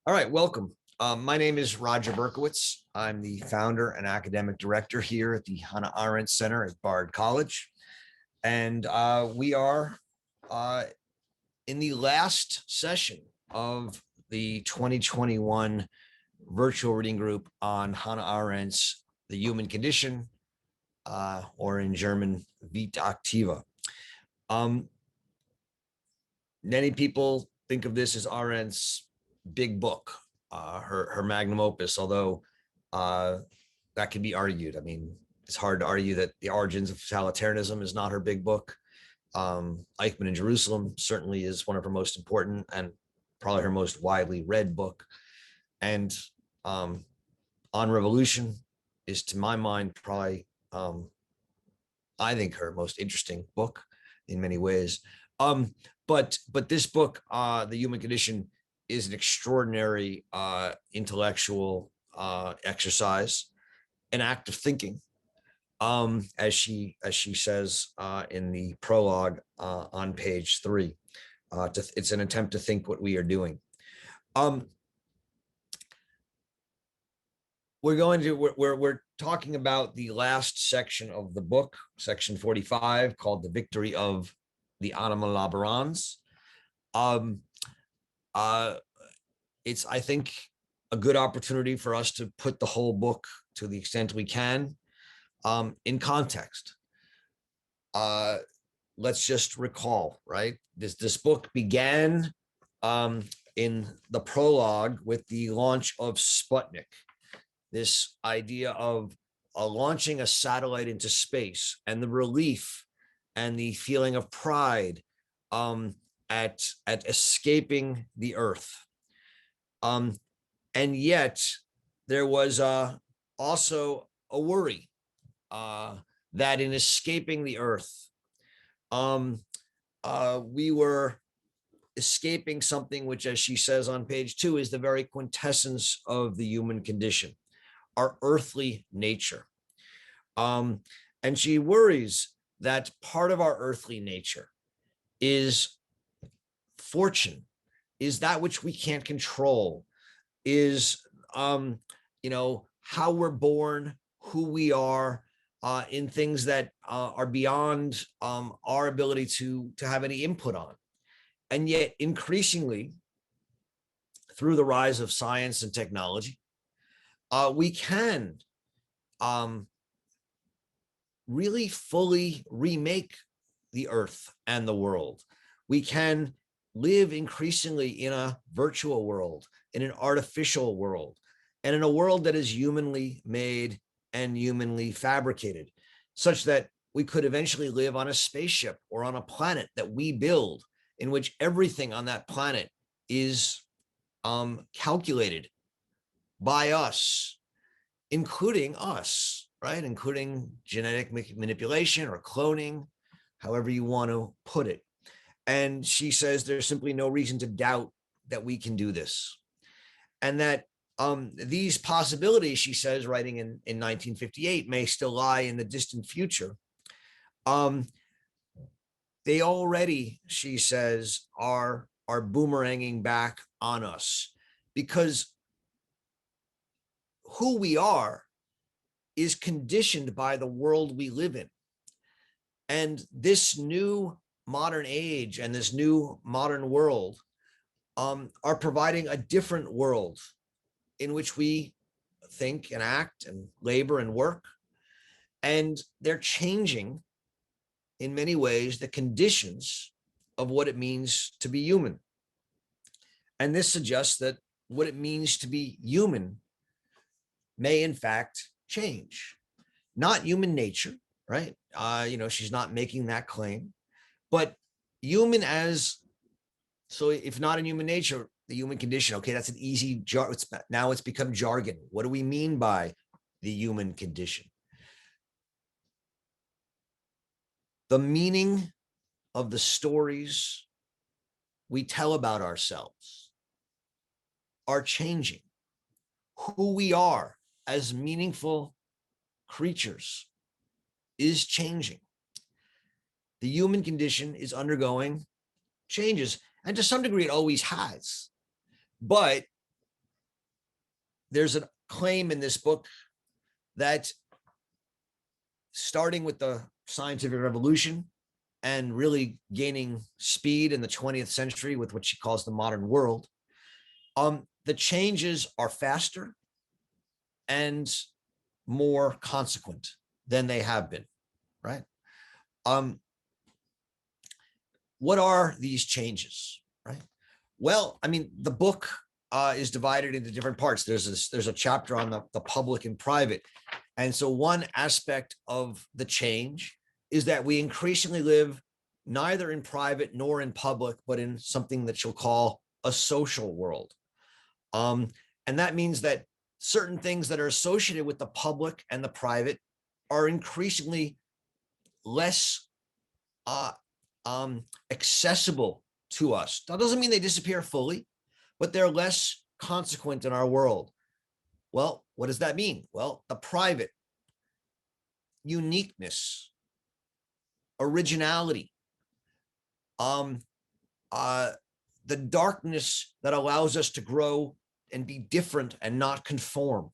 All right, welcome. My name is Roger Berkowitz. I'm the founder and academic director here at the Hannah Arendt Center at Bard College. And we are in the last session of the 2021 virtual reading group on Hannah Arendt's The Human Condition, or in German, Vita Activa. Many people think of this as Arendt's big book, her magnum opus, although that can be argued. I mean, it's hard to argue that The Origins of Totalitarianism is not her big book. Eichmann in Jerusalem certainly is one of her most important and probably her most widely read book. And On Revolution is, to my mind, probably, I think, her most interesting book in many ways. But this book, The Human Condition, is an extraordinary intellectual exercise, an act of thinking, as she says in the prologue on page 3. It's an attempt to think what we are doing. We're talking about the last section of the book, section 45, called The Victory of the Anima Laborans. It's, I think, a good opportunity for us to put the whole book, to the extent we can, in context. Let's just recall, right? This book began in the prologue with the launch of Sputnik, this idea of launching a satellite into space, and the relief and the feeling of pride at escaping the Earth. And yet there was also a worry that in escaping the Earth, we were escaping something which, as she says on page 2, is the very quintessence of the human condition, our earthly nature. And she worries that part of our earthly nature is fortune, is that which we can't control, is how we're born, who we are, in things that are beyond our ability to have any input on. And yet, increasingly, through the rise of science and technology, we can really fully remake the earth and the world. We can live increasingly in a virtual world, in an artificial world, and in a world that is humanly made and humanly fabricated, such that we could eventually live on a spaceship or on a planet that we build, in which everything on that planet is calculated by us, including us, right? Including genetic manipulation or cloning, however you want to put it. And she says there's simply no reason to doubt that we can do this. And that these possibilities, she says, writing in 1958, may still lie in the distant future. They already, she says, are boomeranging back on us, because who we are is conditioned by the world we live in. And this new modern age and this new modern world are providing a different world in which we think and act and labor and work. And they're changing, in many ways, the conditions of what it means to be human. And this suggests that what it means to be human may, in fact, change. Not human nature, right? She's not making that claim, but human as, so if not in human nature, the human condition. Okay, that's an easy jar. Now it's become jargon. What do we mean by the human condition? The meaning of the stories we tell about ourselves are changing. Who we are as meaningful creatures is changing. The human condition is undergoing changes, and to some degree it always has. But there's a claim in this book that starting with the scientific revolution and really gaining speed in the 20th century with what she calls the modern world, the changes are faster and more consequent than they have been, right? What are these changes, right? Well, I mean, the book is divided into different parts. There's a chapter on the public and private. And so one aspect of the change is that we increasingly live neither in private nor in public, but in something that she'll call a social world. And that means that certain things that are associated with the public and the private are increasingly less accessible to us. That doesn't mean they disappear fully, but they're less consequent in our world. Well, what does that mean? Well, the private, uniqueness, originality, the darkness that allows us to grow and be different and not conform,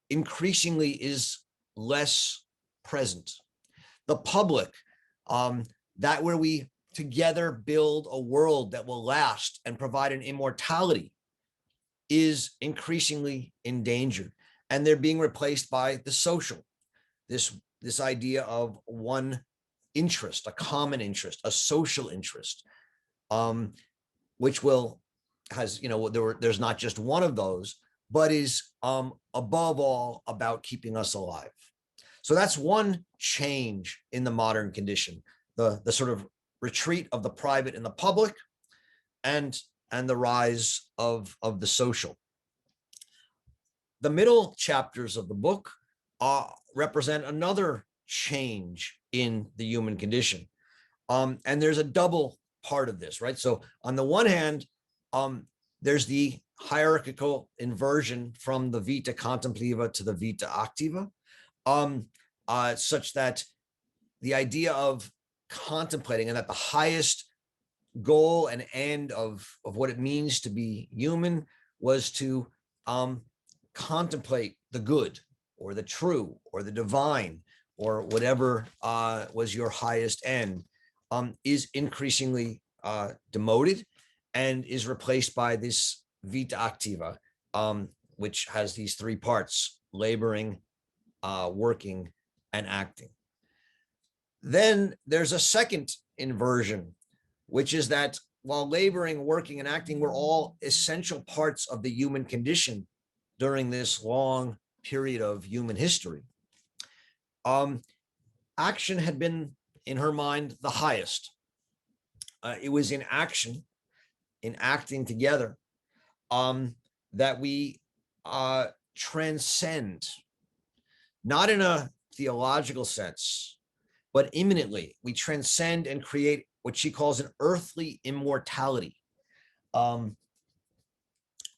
increasingly is less present. The public, that where we together build a world that will last and provide an immortality, is increasingly endangered. And they're being replaced by the social, this idea of one interest, a common interest, a social interest, which has, there's not just one of those, but is above all about keeping us alive. So that's one change in the modern condition, the sort of retreat of the private and the public, and the rise of the social. The middle chapters of the book represent another change in the human condition. And there's a double part of this, right? So on the one hand, there's the hierarchical inversion from the Vita Contemplativa to the Vita Activa, such that the idea of contemplating, and that the highest goal and end of what it means to be human was to contemplate the good or the true or the divine or whatever was your highest end, is increasingly demoted and is replaced by this Vita Activa, which has these three parts: laboring, working, and acting. Then there's a second inversion, which is that while laboring, working, and acting were all essential parts of the human condition during this long period of human history, action had been, in her mind, the highest. It was in action, in acting together, that we transcend, not in a theological sense, but immanently. We transcend and create what she calls an earthly immortality, a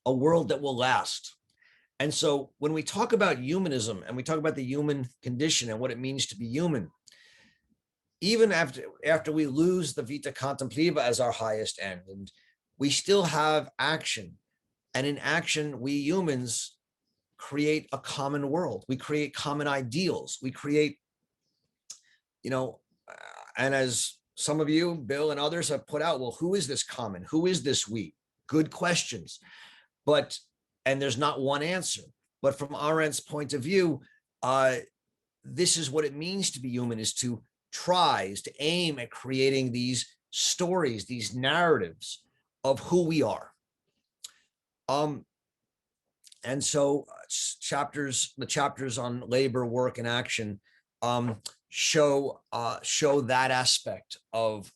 world that will last. And so when we talk about humanism and we talk about the human condition and what it means to be human, even after we lose the Vita Contemplativa as our highest end, and we still have action. And in action, we humans create a common world. We create common ideals. We create, and as some of you, Bill and others, have put out, well, who is this common? Who is this we? Good questions. And there's not one answer. But from Arendt's point of view, this is what it means to be human, is to aim at creating these stories, these narratives of who we are. And so the chapters on labor, work, and action show that aspect of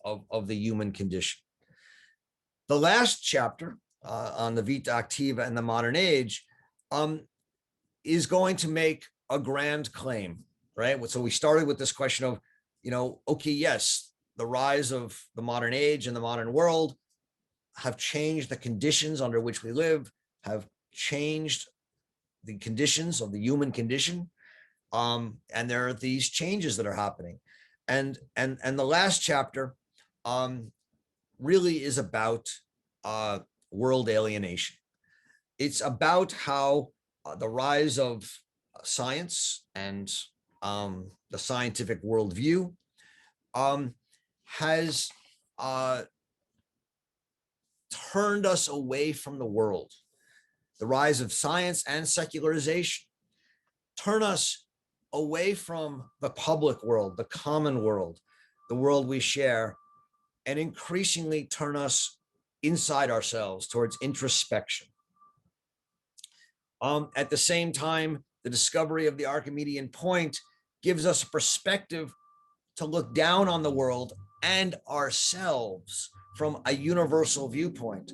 the human condition. The last chapter on the Vita Activa and the modern age is going to make a grand claim, right? So we started with this question of, okay, yes, the rise of the modern age and the modern world have changed the conditions under which we live, have changed the conditions of the human condition. And there are these changes that are happening. And the last chapter really is about world alienation. It's about how the rise of science and the scientific worldview has turned us away from the world. The rise of science and secularization turn us away from the public world, the common world, the world we share, and increasingly turn us inside ourselves towards introspection. At the same time, the discovery of the Archimedean point gives us a perspective to look down on the world and ourselves from a universal viewpoint,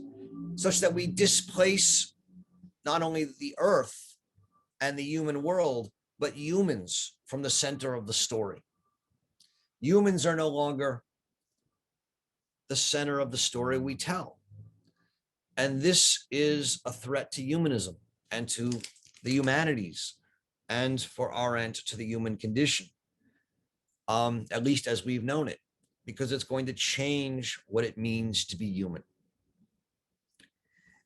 such that we displace not only the earth and the human world, but humans from the center of the story. Humans are no longer the center of the story we tell. And this is a threat to humanism and to the humanities, and for Arendt, to the human condition, at least as we've known it, because it's going to change what it means to be human.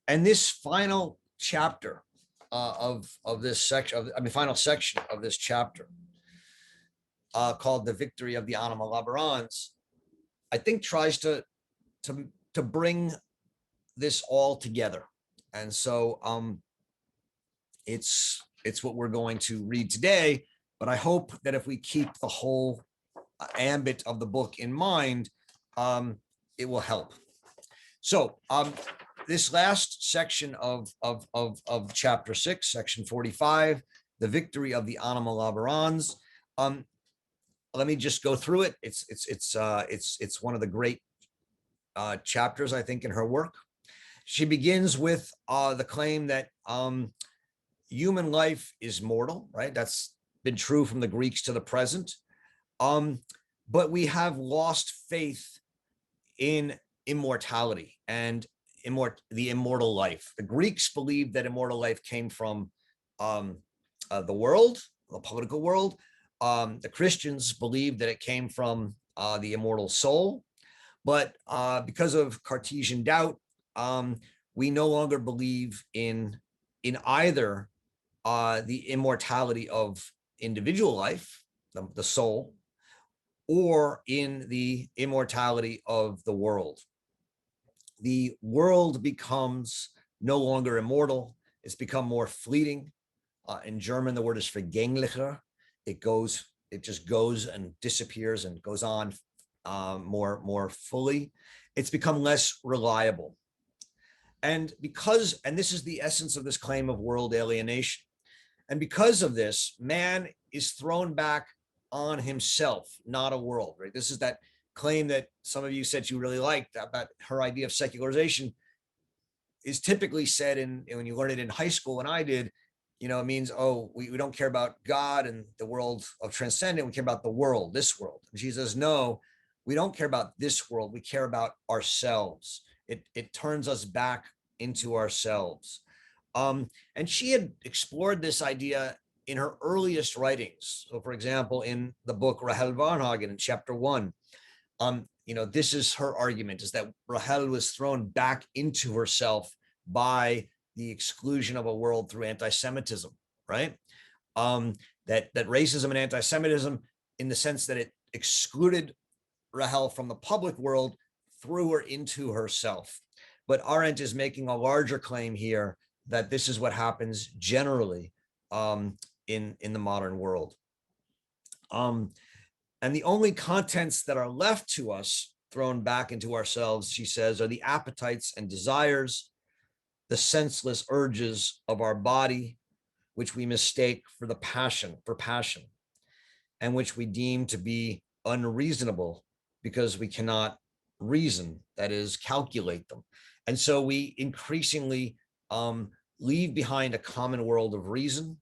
And this final chapter of this section, final section of this chapter, called "The Victory of the Anima Laborans," I think tries to bring this all together. And so it's what we're going to read today, but I hope that if we keep the whole ambit of the book in mind, it will help. So this last section of chapter 6, section 45, "The Victory of the Anima Laborans," let me just go through it. It's one of the great chapters, I think, in her work. She begins with the claim that human life is mortal, right? That's been true from the Greeks to the present. But we have lost faith in immortality and the immortal life. The Greeks believed that immortal life came from the world, the political world. The Christians believed that it came from the immortal soul. But because of Cartesian doubt, we no longer believe in either the immortality of individual life, the soul, or in the immortality of the world. The world becomes no longer immortal. It's become more fleeting. In German, the word is vergänglicher. It just goes and disappears and goes on more fully. It's become less reliable. And this is the essence of this claim of world alienation. And because of this, man is thrown back on himself, not a world, right? This is that claim that some of you said you really liked about her idea of secularization, is typically said when you learn it in high school, and I did, it means, we don't care about God and the world of transcendent, we care about the world, this world. And she says, no, we don't care about this world, we care about ourselves. It turns us back into ourselves. And she had explored this idea in her earliest writings. So, for example, in the book Rahel Varnhagen in chapter 1, this is her argument, is that Rahel was thrown back into herself by the exclusion of a world through anti-Semitism, right? That racism and anti-Semitism, in the sense that it excluded Rahel from the public world, threw her into herself. But Arendt is making a larger claim here that this is what happens generally in the modern world. And the only contents that are left to us, thrown back into ourselves, she says, are the appetites and desires, the senseless urges of our body, which we mistake for passion, and which we deem to be unreasonable because we cannot reason, that is, calculate them. And so we increasingly leave behind a common world of reason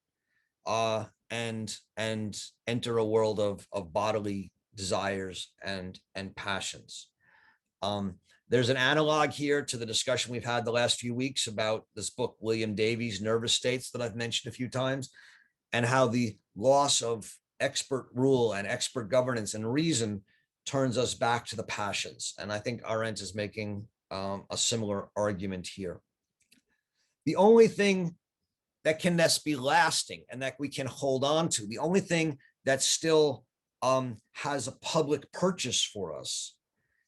and enter a world of bodily desires and passions. There's an analog here to the discussion we've had the last few weeks about this book, William Davies' Nervous States, that I've mentioned a few times, and how the loss of expert rule and expert governance and reason turns us back to the passions. And I think Arendt is making a similar argument here. The only thing that can thus be lasting and that we can hold on to. The only thing that still has a public purchase for us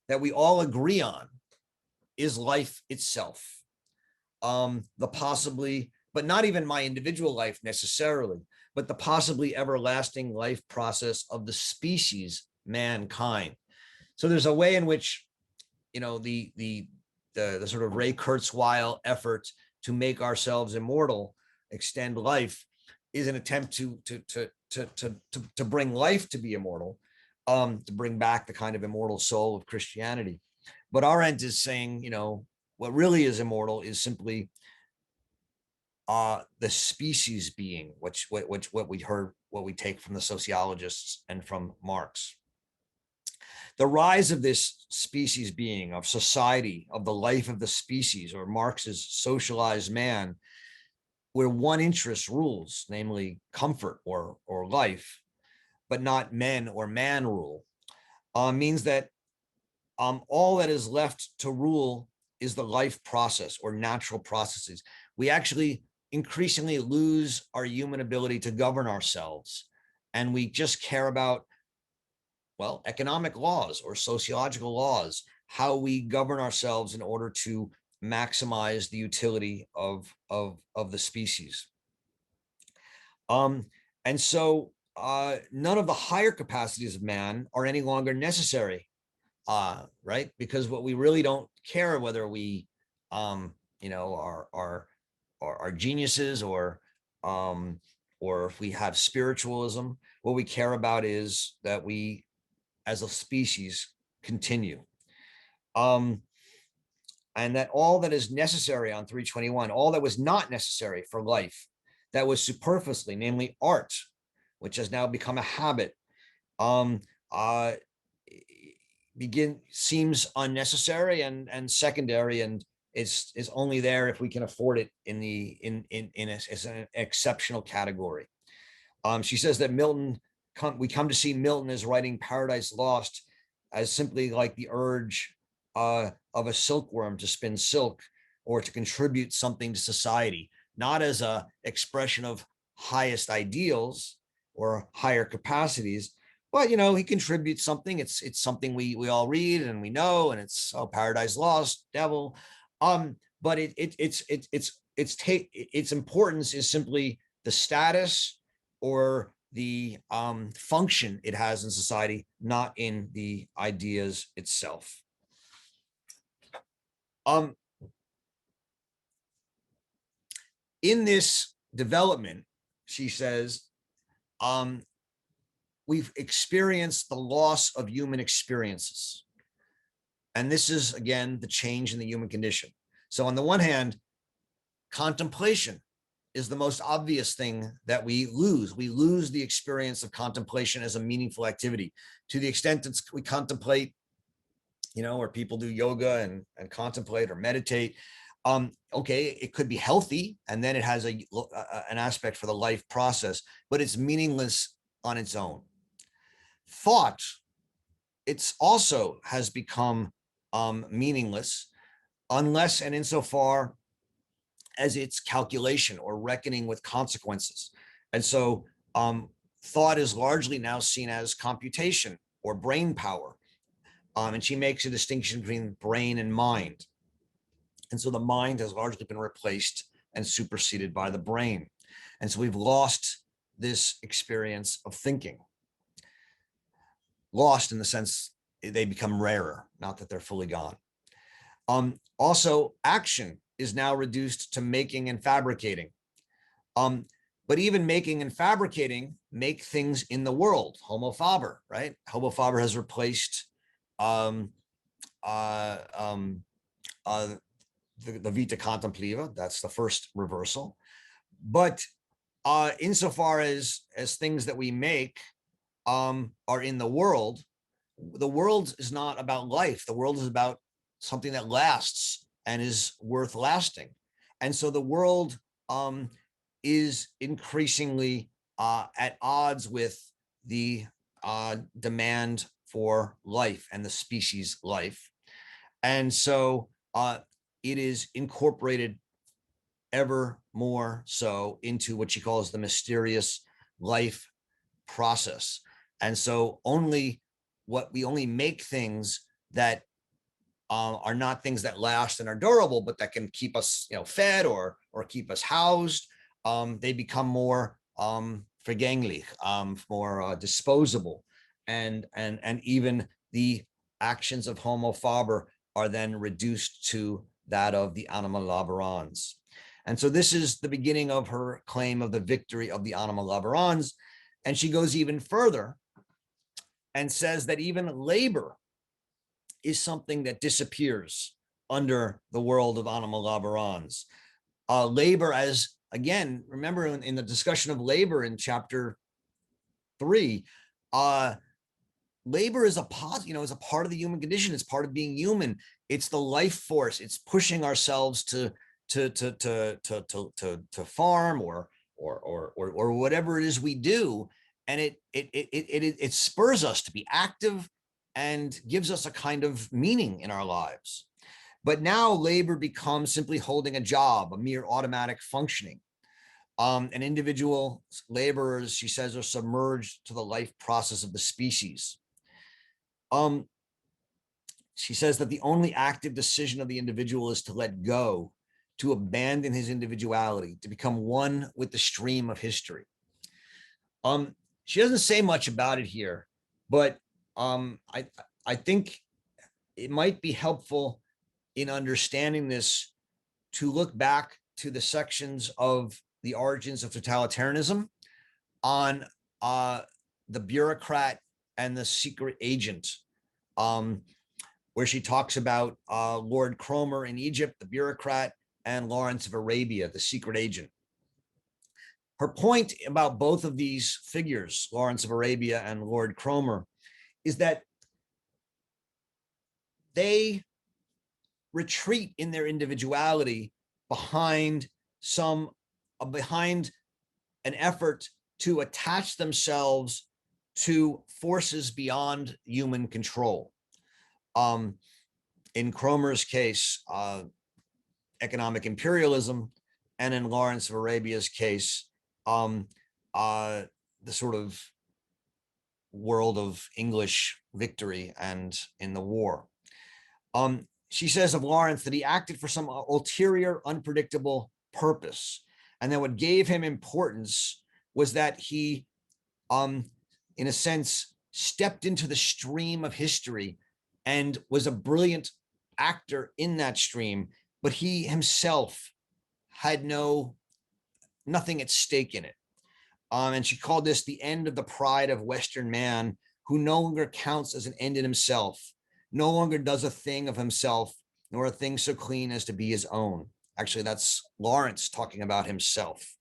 that we all agree on is life itself. The possibly, but not even my individual life necessarily, but the possibly everlasting life process of the species, mankind. So there's a way in which, you know, the sort of Ray Kurzweil effort to make ourselves immortal, extend life, is an attempt to bring life to be immortal, to bring back the kind of immortal soul of Christianity. But Arendt is saying, you know, what really is immortal is simply the species being, which what we heard, what we take from the sociologists and from Marx. The rise of this species being, of society, of the life of the species, or Marx's socialized man, where one interest rules, namely comfort or life, but not men or man rule, means that all that is left to rule is the life process or natural processes. We actually increasingly lose our human ability to govern ourselves, and we just care about, well, economic laws or sociological laws, how we govern ourselves in order to maximize the utility of the species. And so none of the higher capacities of man are any longer necessary, right? Because what we really don't care whether we, you know, are geniuses or if we have spiritualism. What we care about is that we, as a species, continue. And that all that is necessary on 321, all that was not necessary for life, that was superfluously, namely art, which has now become a habit, seems unnecessary and secondary, and is only there if we can afford it as an exceptional category. She says that we come to see Milton as writing Paradise Lost as simply like the urge of a silkworm to spin silk or to contribute something to society, not as a expression of highest ideals or higher capacities, but, you know, he contributes something. It's something we all read and we know, and it's, oh, Paradise Lost, devil. But its importance is simply the status or the function it has in society, not in the ideas itself. In this development, she says, we've experienced the loss of human experiences. And this is, again, the change in the human condition. So on the one hand, contemplation is the most obvious thing that we lose. We lose the experience of contemplation as a meaningful activity. To the extent that we contemplate, you know, or people do yoga and contemplate or meditate, okay, it could be healthy, and then it has an aspect for the life process, but it's meaningless on its own. Thought, it's also has become meaningless unless and insofar as it's calculation or reckoning with consequences. And so thought is largely now seen as computation or brain power. And she makes a distinction between brain and mind. And so the mind has largely been replaced and superseded by the brain. And so we've lost this experience of thinking. Lost in the sense they become rarer, not that they're fully gone. Also, action is now reduced to making and fabricating. But even making and fabricating make things in the world. Homo faber, right? Homo faber has replaced the Vita Activa. That's the first reversal. But insofar as things that we make are in the world is not about life. The world is about something that lasts and is worth lasting. And so the world is increasingly at odds with the demand for life and the species life. And so it is incorporated ever more so into what she calls the mysterious life process. And so we only make things that are not things that last and are durable, but that can keep us, fed or keep us housed. They become more vergänglich, more disposable, and even the actions of Homo faber are then reduced to that of the anima laborans. And so this is the beginning of her claim of the victory of the anima laborans. And she goes even further and says that even labor is something that disappears under the world of anima laborans. Labor, as again, remember in the discussion of labor in chapter 3, labor is is a part of the human condition. It's part of being human. It's the life force. It's pushing ourselves to farm or whatever it is we do, and it spurs us to be active and gives us a kind of meaning in our lives. But now labor becomes simply holding a job, a mere automatic functioning. And individual laborers, she says, are submerged to the life process of the species. She says that the only active decision of the individual is to let go, to abandon his individuality, to become one with the stream of history. She doesn't say much about it here, but I think it might be helpful in understanding this to look back to the sections of The Origins of Totalitarianism on the bureaucrat and the secret agent, where she talks about Lord Cromer in Egypt, the bureaucrat, and Lawrence of Arabia, the secret agent. Her point about both of these figures, Lawrence of Arabia and Lord Cromer, is that they retreat in their individuality behind an effort to attach themselves to forces beyond human control. In Cromer's case, economic imperialism, and in Lawrence of Arabia's case, the sort of world of English victory and in the war. She says of Lawrence that he acted for some ulterior, unpredictable purpose, and that what gave him importance was that he, in a sense, stepped into the stream of history and was a brilliant actor in that stream, but he himself had nothing at stake in it. And she called this the end of the pride of Western man, who no longer counts as an end in himself, no longer does a thing of himself, nor a thing so clean as to be his own. Actually, that's Lawrence talking about himself.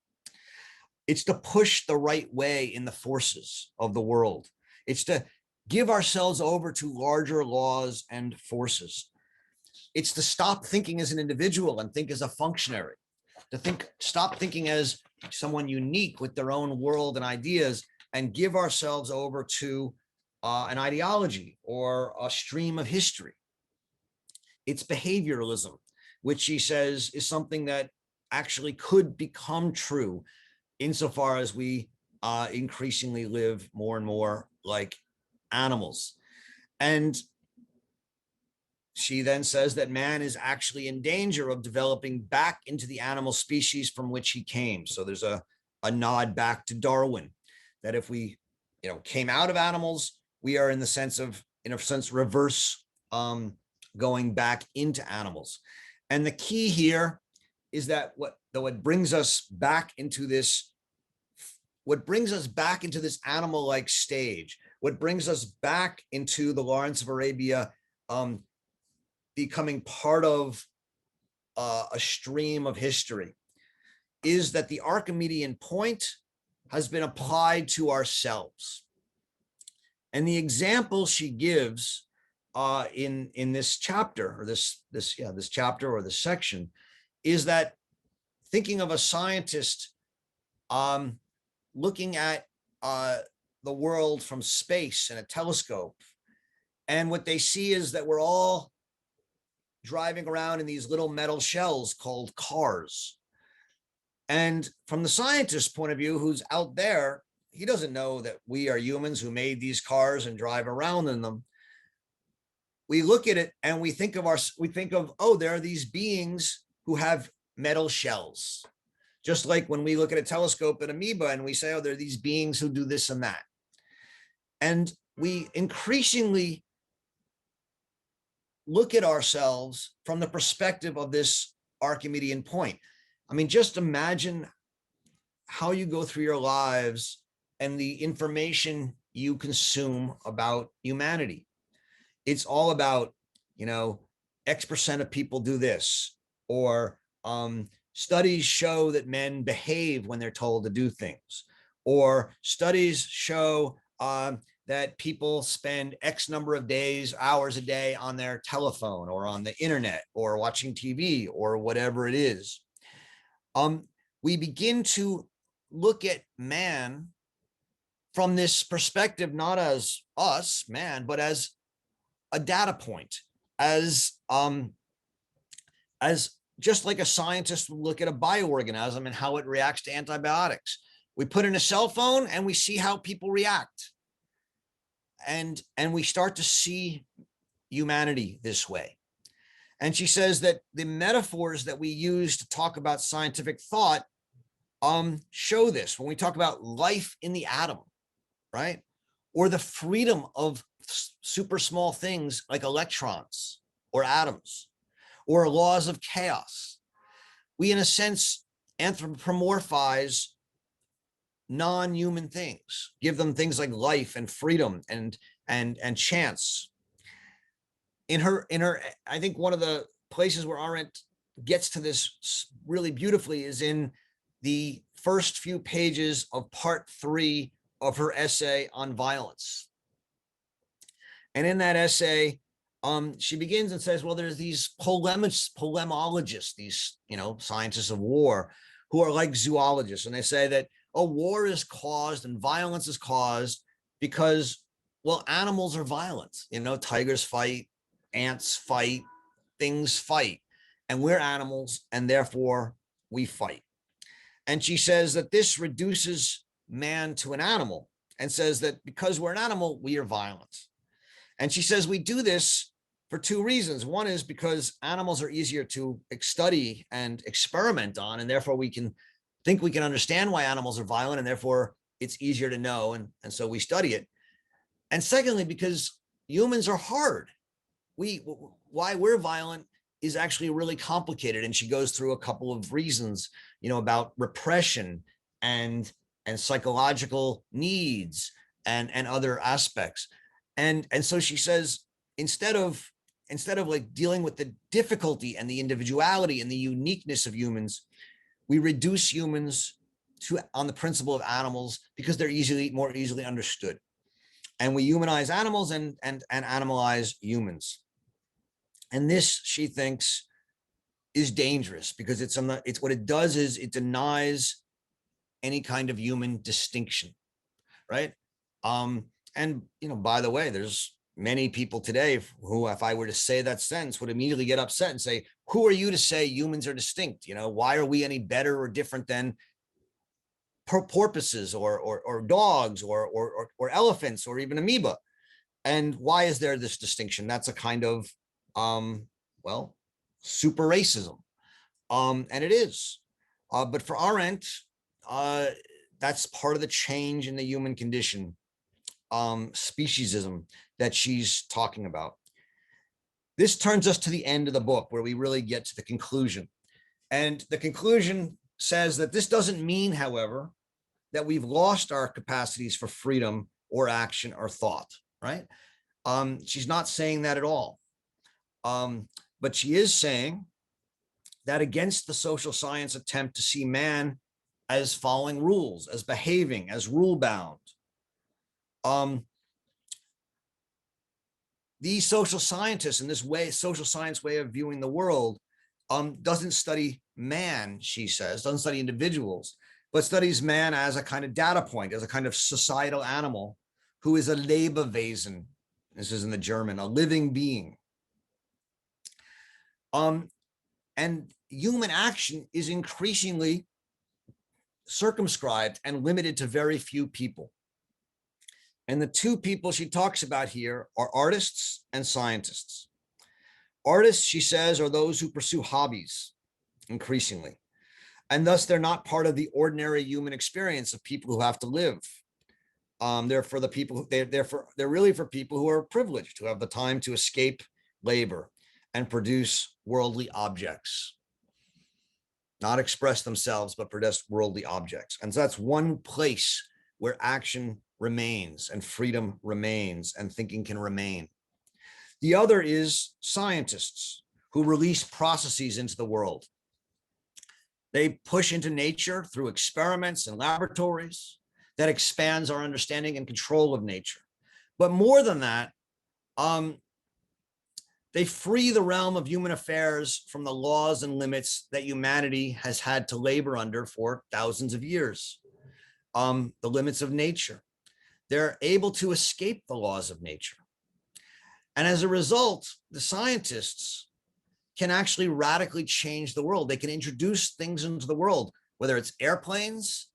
It's to push the right way in the forces of the world. It's to give ourselves over to larger laws and forces. It's to stop thinking as an individual and think as a functionary, to stop thinking as someone unique with their own world and ideas, and give ourselves over to an ideology or a stream of history. It's behavioralism, which she says is something that actually could become true insofar as we increasingly live more and more like animals. And she then says that man is actually in danger of developing back into the animal species from which he came. So there's a nod back to Darwin, that if we came out of animals, we are in a sense reverse going back into animals. And the key here is that what brings us back into this animal-like stage, what brings us back into the Lawrence of Arabia becoming part of a stream of history, is that the Archimedean point has been applied to ourselves. And the example she gives in this chapter, or this chapter or this section, is that thinking of a scientist looking at the world from space in a telescope, and what they see is that we're all driving around in these little metal shells called cars. And from the scientist's point of view, who's out there, he doesn't know that we are humans who made these cars and drive around in them. We look at it and we think of, oh, there are these beings who have metal shells. Just like when we look at a telescope at amoeba and we say, oh, there are these beings who do this and that. And we increasingly look at ourselves from the perspective of this Archimedean point. I mean, just imagine how you go through your lives and the information you consume about humanity. It's all about, X% of people do this, or studies show that men behave when they're told to do things, or studies show that people spend X number of hours a day on their telephone or on the internet or watching TV or whatever it is. We begin to look at man from this perspective, not as us, man, but as a data point, as just like a scientist would look at a bioorganism and how it reacts to antibiotics. We put in a cell phone and we see how people react. And we start to see humanity this way. And she says that the metaphors that we use to talk about scientific thought show this. When we talk about life in the atom, right? Or the freedom of super small things like electrons or atoms, or laws of chaos. We, in a sense, anthropomorphize non-human things, give them things like life and freedom and chance. In her, I think one of the places where Arendt gets to this really beautifully is in the first few pages of part 3 of her essay on violence. And in that essay, she begins and says, well, there's these polemologists, these, scientists of war, who are like zoologists. And they say that, war is caused and violence is caused because, well, animals are violent. Tigers fight, ants fight, things fight. And we're animals, and therefore we fight. And she says that this reduces man to an animal, and says that because we're an animal, we are violent. And she says we do this for 2 reasons. One is because animals are easier to study and experiment on, and therefore we can think we can understand why animals are violent, and therefore it's easier to know, and so we study it. And secondly, because humans are hard. Why we're violent is actually really complicated, and she goes through a couple of reasons, about repression and psychological needs and other aspects. And so she says, instead of like dealing with the difficulty and the individuality and the uniqueness of humans, we reduce humans to on the principle of animals because they're more easily understood. And we humanize animals and animalize humans. And this, she thinks, is dangerous because it's what it does is it denies any kind of human distinction, right? And by the way, there's many people today who, if I were to say that sentence, would immediately get upset and say, who are you to say humans are distinct? Why are we any better or different than porpoises or dogs or elephants or even amoeba? And why is there this distinction? That's a kind of, super racism. And it is. But for Arendt, that's part of the change in the human condition, speciesism that she's talking about. This turns us to the end of the book where we really get to the conclusion. And the conclusion says that this doesn't mean, however, that we've lost our capacities for freedom or action or thought, right? She's not saying that at all. But she is saying that against the social science attempt to see man as following rules, as behaving, as rule-bound, these social scientists in this way, social science way of viewing the world, doesn't study man, she says, doesn't study individuals, but studies man as a kind of data point, as a kind of societal animal who is a Lebewesen. This is in the German, a living being. And human action is increasingly circumscribed and limited to very few people. And the two people she talks about here are artists and scientists. Artists, she says, are those who pursue hobbies increasingly, and thus they're not part of the ordinary human experience of people who have to live. They're for the people. They're really for people who are privileged, who have the time to escape labor and produce worldly objects, not express themselves, but produce worldly objects. And so that's one place where action remains and freedom remains and thinking can remain. The other is scientists who release processes into the world. They push into nature through experiments and laboratories that expands our understanding and control of nature. But more than that, they free the realm of human affairs from the laws and limits that humanity has had to labor under for thousands of years, the limits of nature. They're able to escape the laws of nature. And as a result, the scientists can actually radically change the world. They can introduce things into the world, whether it's airplanes,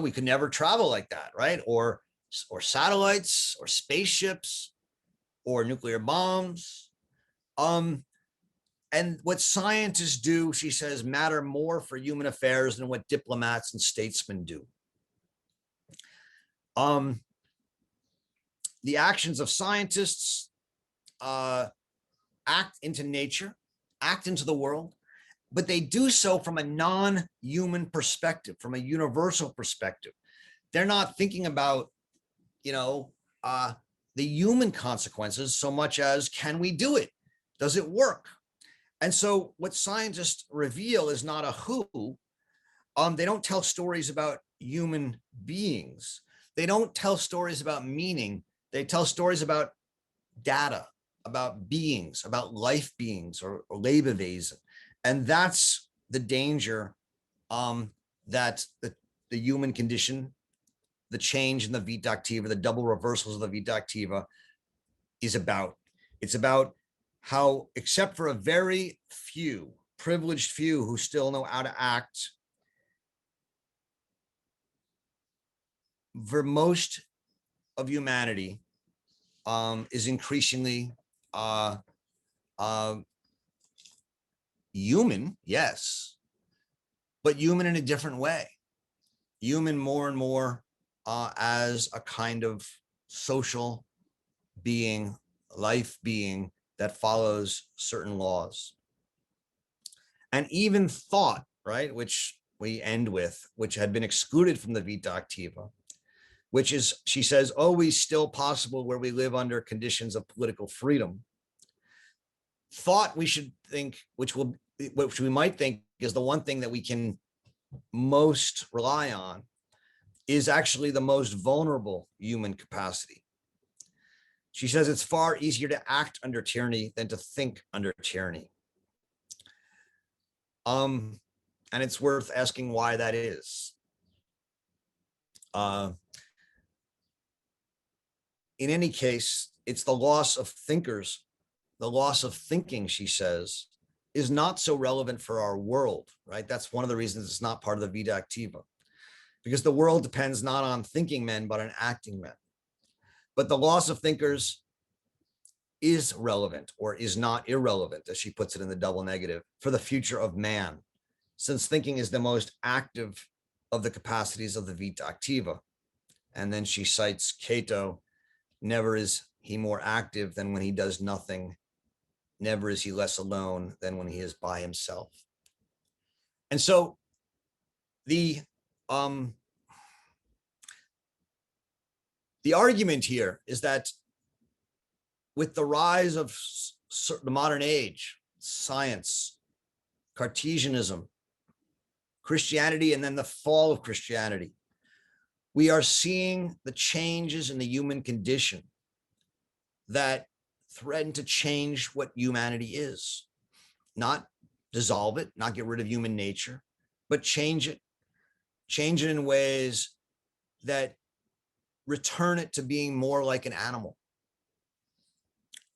we could never travel like that, right? Or satellites or spaceships or nuclear bombs. And what scientists do, she says, matter more for human affairs than what diplomats and statesmen do. The actions of scientists act into nature, act into the world, but they do so from a non-human perspective, from a universal perspective. They're not thinking about, the human consequences so much as, can we do it? Does it work? And so what scientists reveal is not a who. They don't tell stories about human beings. They don't tell stories about meaning. They tell stories about data, about beings, about life beings or Lebewesen. And that's the danger that the human condition, the change in the Vita Activa, the double reversals of the Vita Activa is about. It's about how, except for a very few, privileged few who still know how to act, for most of humanity is increasingly human, yes, but human in a different way. Human more and more as a kind of social being, life being that follows certain laws. And even thought, right, which we end with, which had been excluded from the Vita Activa, which is, she says, always still possible where we live under conditions of political freedom. Thought, we should think, which we might think is the one thing that we can most rely on, is actually the most vulnerable human capacity. She says it's far easier to act under tyranny than to think under tyranny. And it's worth asking why that is. In any case, it's the loss of thinkers, the loss of thinking, she says, is not so relevant for our world, right? That's one of the reasons it's not part of the Vita Activa, because the world depends not on thinking men, but on acting men. But the loss of thinkers is relevant, or is not irrelevant, as she puts it in the double negative, for the future of man, since thinking is the most active of the capacities of the Vita Activa. And then she cites Cato, never is he more active than when he does nothing. Never is he less alone than when he is by himself. And so the argument here is that with the rise of the modern age, science, Cartesianism, Christianity, and then the fall of Christianity, we are seeing the changes in the human condition that threaten to change what humanity is. Not dissolve it, not get rid of human nature, but change it in ways that return it to being more like an animal,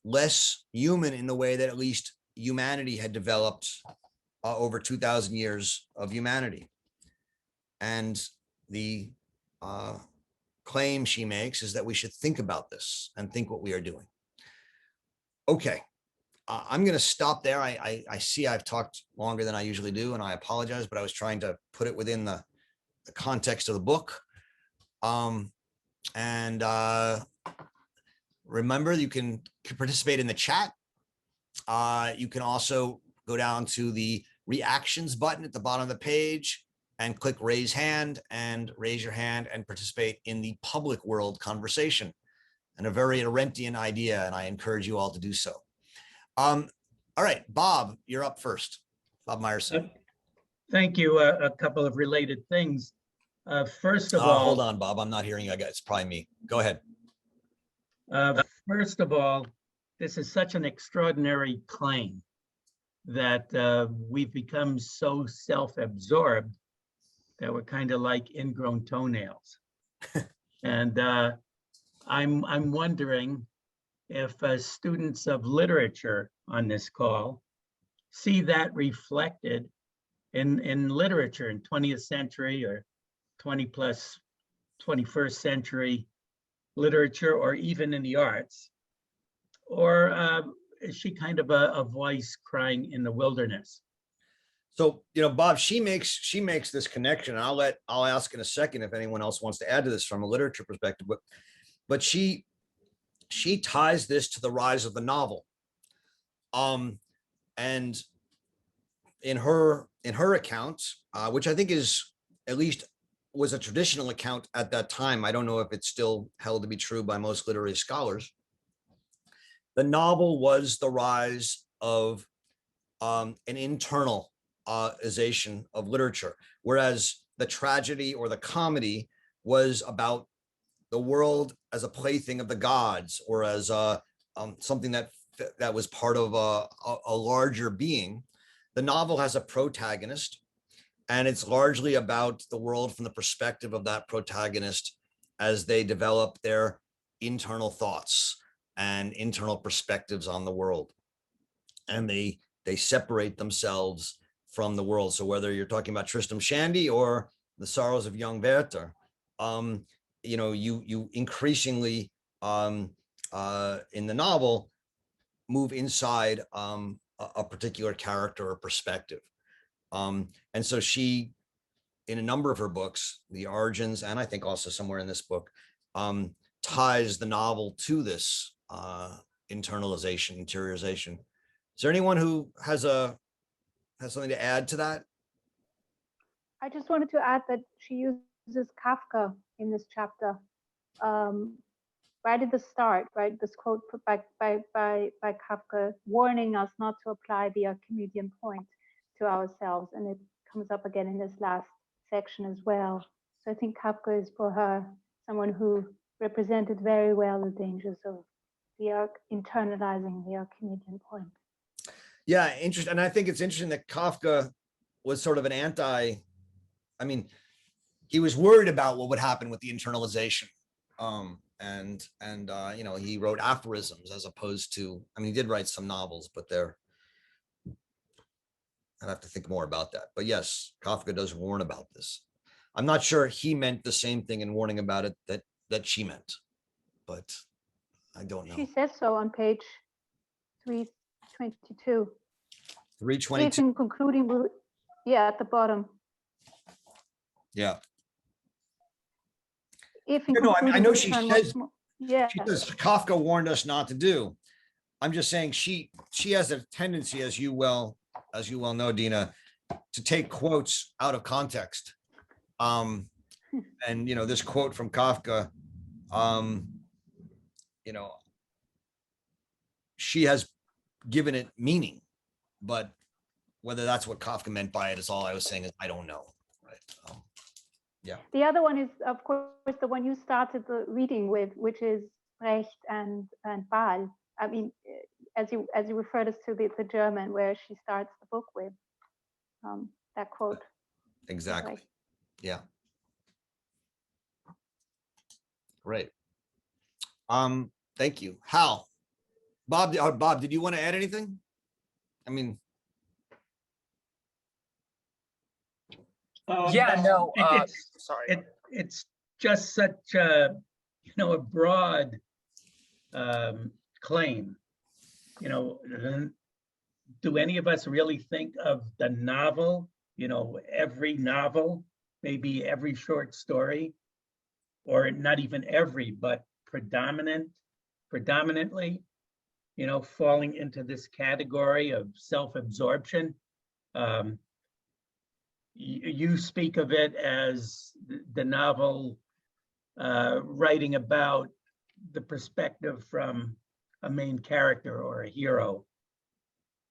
less human in the way that at least humanity had developed over 2,000 years of humanity. And the claim she makes is that we should think about this and think what we are doing. Okay, I'm going to stop there. I see I've talked longer than I usually do, and I apologize, but I was trying to put it within the context of the book. And remember, you can participate in the chat. You can also go down to the reactions button at the bottom of the page and click raise hand and raise your hand and participate in the public world conversation. And a very Arendtian idea, and I encourage you all to do so. All right, Bob, you're up first. Bob Meyerson. Thank you. A couple of related things. First of all, hold on, Bob. I'm not hearing you. It's probably me. Go ahead. First of all, this is such an extraordinary claim that we've become so self-absorbed that we're kind of like ingrown toenails. And I'm wondering if students of literature on this call see that reflected in literature in 20th century or 21st century literature, or even in the arts, or is she kind of a voice crying in the wilderness? So, Bob, she makes this connection, and I'll ask in a second if anyone else wants to add to this from a literature perspective, but she ties this to the rise of the novel. And in her account, which I think is at least was a traditional account at that time, I don't know if it's still held to be true by most literary scholars, the novel was the rise of an internalization of literature, whereas the tragedy or the comedy was about the world as a plaything of the gods, or as something that was part of a larger being. The novel has a protagonist, and it's largely about the world from the perspective of that protagonist as they develop their internal thoughts and internal perspectives on the world. And they separate themselves from the world. So whether you're talking about Tristram Shandy or The Sorrows of Young Werther, you increasingly in the novel move inside a particular character or perspective. And so she, in a number of her books, The Origins, and I think also somewhere in this book, ties the novel to this internalization, interiorization. Is there anyone who has something to add to that? I just wanted to add that she uses Kafka in this chapter. Right at the start, right, this quote by Kafka warning us not to apply the Archimedean point to ourselves, and it comes up again in this last section as well. So I think Kafka is, for her, someone who represented very well the dangers of internalizing the Archimedean point. Yeah, interesting. And I think it's interesting that Kafka was sort of an he was worried about what would happen with the internalization. And he wrote aphorisms as opposed to, he did write some novels, but I'd have to think more about that. But yes, Kafka does warn about this. I'm not sure he meant the same thing in warning about it that she meant, but I don't know. She says so on page 322. 322. If in concluding, at the bottom. Yeah. If in I know she says, she says Kafka warned us not to do. I'm just saying she has a tendency, as you well know, Dina, to take quotes out of context. And this quote from Kafka, she has given it meaning, but whether that's what Kafka meant by it is all I was saying is I don't know. Right. Yeah. The other one is, of course, the one you started the reading with, which is Brecht and Baal. As you referred us to the German, where she starts the book with that quote. Exactly. Yeah. Great. Thank you. Hal. Bob, did you want to add anything? Yeah, no, sorry. It's just such a, a broad claim. Do any of us really think of the novel, every novel, maybe every short story, or not even every, but predominantly, falling into this category of self-absorption? You speak of it as the novel writing about the perspective from a main character or a hero,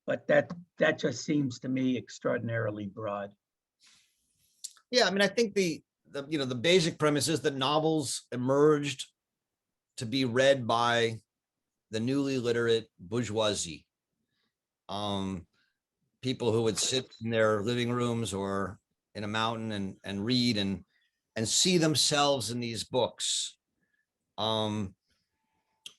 but that just seems to me extraordinarily broad. Yeah, I mean, I think the basic premise is that novels emerged to be read by the newly literate bourgeoisie, people who would sit in their living rooms or in a mountain and read and see themselves in these books. And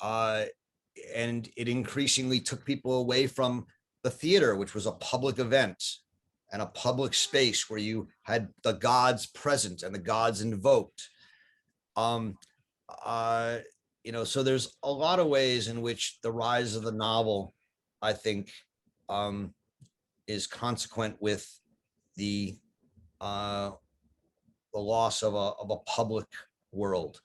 it increasingly took people away from the theater, which was a public event and a public space where you had the gods present and the gods invoked. So there's a lot of ways in which the rise of the novel, I think, is consequent with the loss of a public world.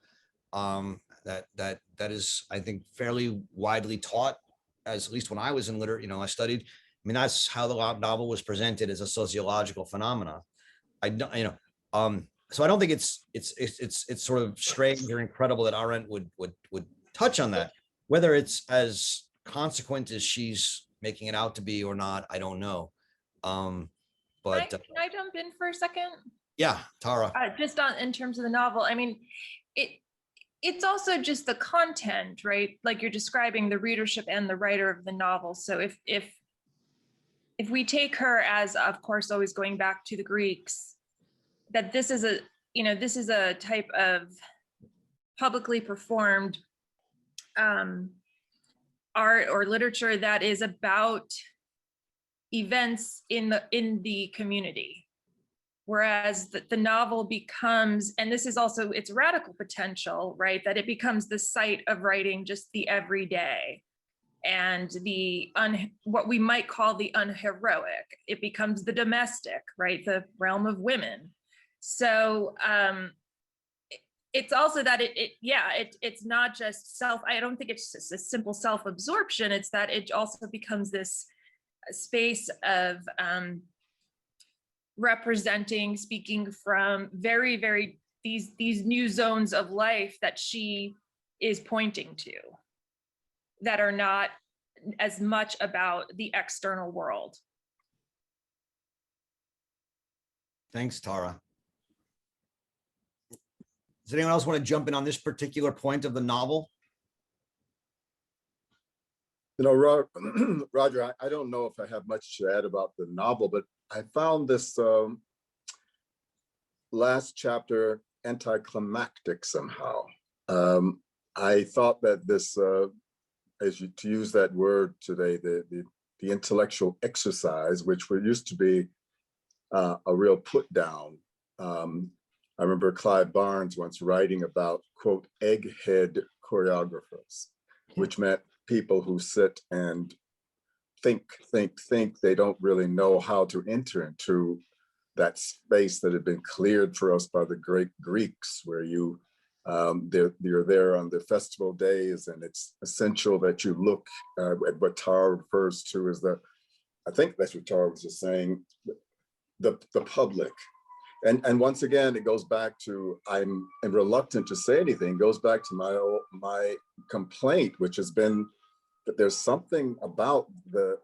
That is, I think, fairly widely taught, as at least when I was in I studied. I mean, that's how the novel was presented, as a sociological phenomena. So I don't think it's sort of strange or incredible that Arendt would touch on that. Whether it's as consequent as she's making it out to be or not, I don't know. But can I jump in for a second? Yeah, Tara. Just in terms of the novel, I mean, it's also just the content, right? Like you're describing the readership and the writer of the novel. So if we take her as, of course, always going back to the Greeks, that this is a type of publicly performed art or literature that is about events in the community. Whereas the novel becomes, and this is also its radical potential, right? That it becomes the site of writing just the everyday and what we might call the unheroic. It becomes the domestic, right? The realm of women. So it's also that it's not just I don't think it's just a simple self-absorption. It's that it also becomes this space of representing, speaking from very, very these new zones of life that she is pointing to, that are not as much about the external world. Thanks, Tara. Does anyone else want to jump in on this particular point of the novel? Roger, I don't know if I have much to add about the novel, but I found this last chapter anticlimactic somehow. I thought that this, to use that word today, the intellectual exercise, which used to be a real put down. I remember Clive Barnes once writing about, quote, egghead choreographers, which meant people who sit and think. They don't really know how to enter into that space that had been cleared for us by the great Greeks, where you're there on the festival days, and it's essential that you look at what Tara refers to as I think that's what Tara was just saying, the public. And once again, it goes back to, I'm reluctant to say anything, goes back to my complaint, which has been that there's something about the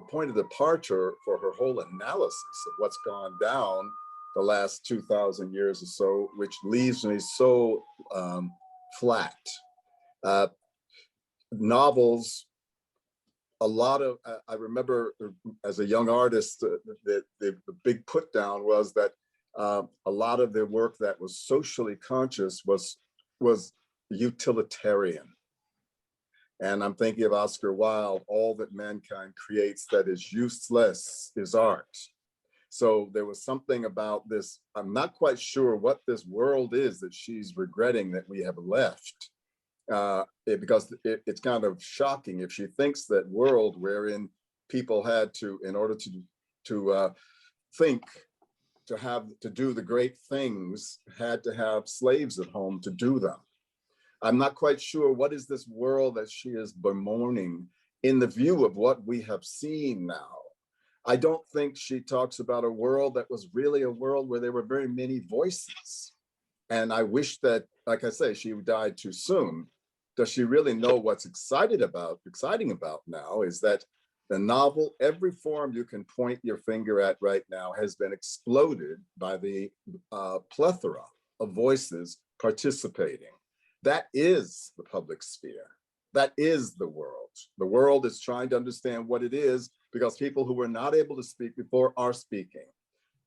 point of departure for her whole analysis of what's gone down the last 2,000 years or so, which leaves me so flat. Novels, a lot of, I remember as a young artist, the big put down was that a lot of the work that was socially conscious was utilitarian. And I'm thinking of Oscar Wilde, all that mankind creates that is useless is art. So there was something about this. I'm not quite sure what this world is that she's regretting that we have left. Because it's kind of shocking if she thinks that world wherein people had to, in order to think, to do the great things, had to have slaves at home to do them. I'm not quite sure what is this world that she is bemoaning in the view of what we have seen now. I don't think she talks about a world that was really a world where there were very many voices. And I wish that, like I say, she died too soon. Does she really know what's exciting about now is that the novel, every form you can point your finger at right now, has been exploded by the plethora of voices participating. That is the public sphere. That is the world. The world is trying to understand what it is because people who were not able to speak before are speaking.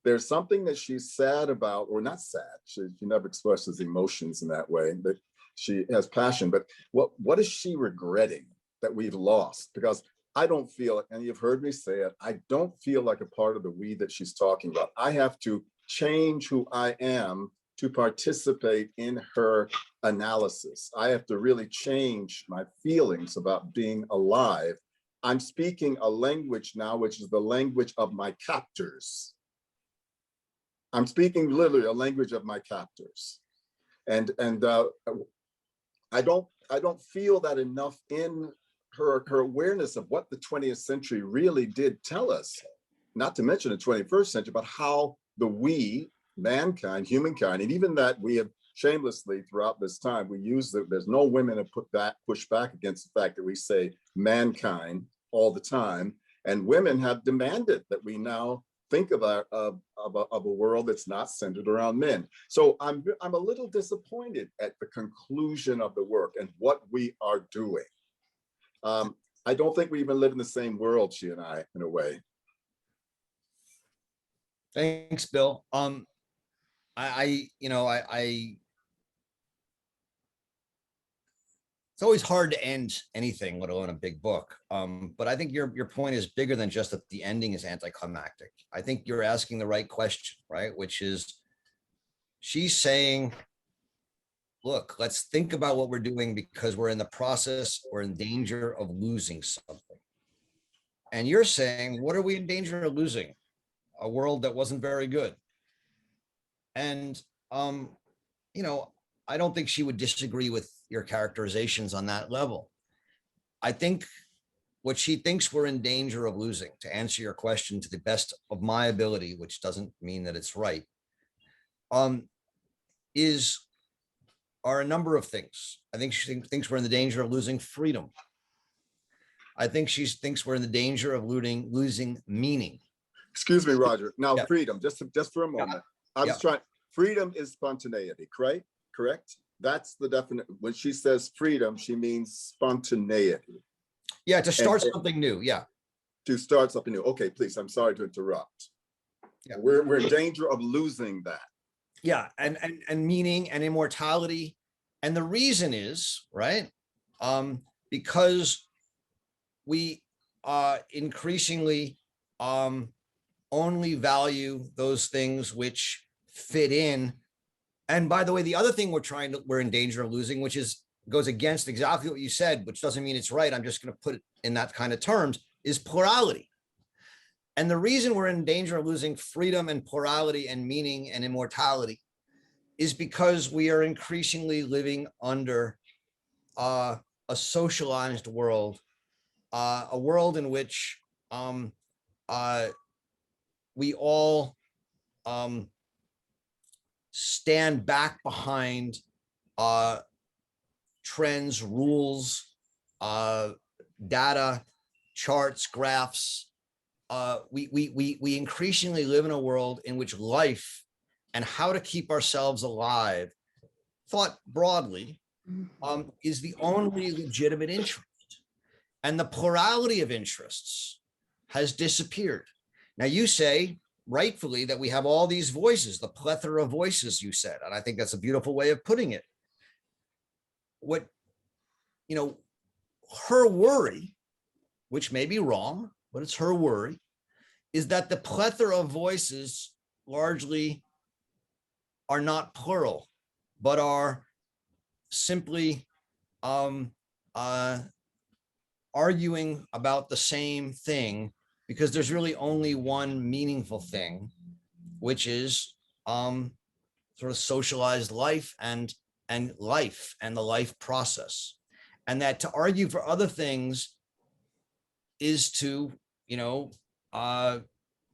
There's something that she's sad about, or not sad, she never expresses emotions in that way, but she has passion. But what is she regretting that we've lost? Because I don't feel, and you've heard me say it, I don't feel like a part of the we that she's talking about. I have to change who I am to participate in her analysis. I have to really change my feelings about being alive. I'm speaking a language now, which is the language of my captors. I'm speaking literally a language of my captors. And I don't feel that enough in her awareness of what the 20th century really did tell us, not to mention the 21st century, but how the we, mankind, humankind, and even that we have shamelessly throughout this time, we use there's no women to push back against the fact that we say mankind all the time. And women have demanded that we now think of a world that's not centered around men. So I'm a little disappointed at the conclusion of the work and what we are doing. I don't think we even live in the same world, she and I, in a way. Thanks, Bill. It's always hard to end anything, let alone a big book. But I think your point is bigger than just that the ending is anticlimactic. I think you're asking the right question, right? Which is, she's saying, look, let's think about what we're doing because we're in the process, we're in danger of losing something. And you're saying, what are we in danger of losing? A world that wasn't very good. And, I don't think she would disagree with your characterizations on that level. I think what she thinks we're in danger of losing, to answer your question to the best of my ability, which doesn't mean that it's right, are a number of things. I think she thinks we're in the danger of losing freedom. I think she thinks we're in the danger of losing meaning. Excuse me, Roger. Now, Yeah. freedom, just for a moment. I was trying, freedom is spontaneity, correct? That's the definition. When she says freedom, she means spontaneity. Yeah, to start something new. Yeah. To start something new. Okay, please. I'm sorry to interrupt. Yeah. We're in danger of losing that. Yeah, and meaning and immortality. And the reason is, right, because we increasingly only value those things which fit in. And by the way, the other thing we're in danger of losing, which goes against exactly what you said, which doesn't mean it's right, I'm just going to put it in that kind of terms, is plurality. And the reason we're in danger of losing freedom and plurality and meaning and immortality is because we are increasingly living under a socialized world, a world in which we all stand back behind trends, rules, data, charts, graphs. We increasingly live in a world in which life and how to keep ourselves alive, thought broadly, is the only legitimate interest. And the plurality of interests has disappeared. Now you say, rightfully, that we have all these voices, the plethora of voices you said, and I think that's a beautiful way of putting it. What, her worry, which may be wrong, but it's her worry, is that the plethora of voices largely are not plural, but are simply arguing about the same thing, because there's really only one meaningful thing, which is sort of socialized life and life and the life process. And that to argue for other things is to,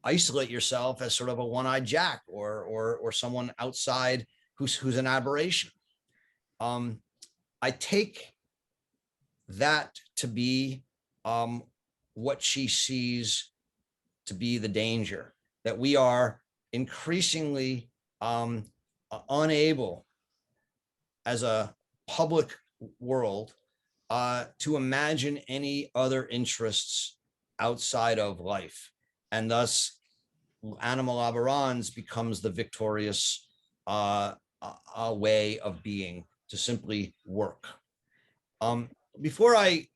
isolate yourself as sort of a one-eyed Jack or someone outside who's an aberration. I take that to be what she sees to be the danger, that we are increasingly unable as a public world to imagine any other interests outside of life. And thus animal aberrans becomes the victorious way of being, to simply work. Before I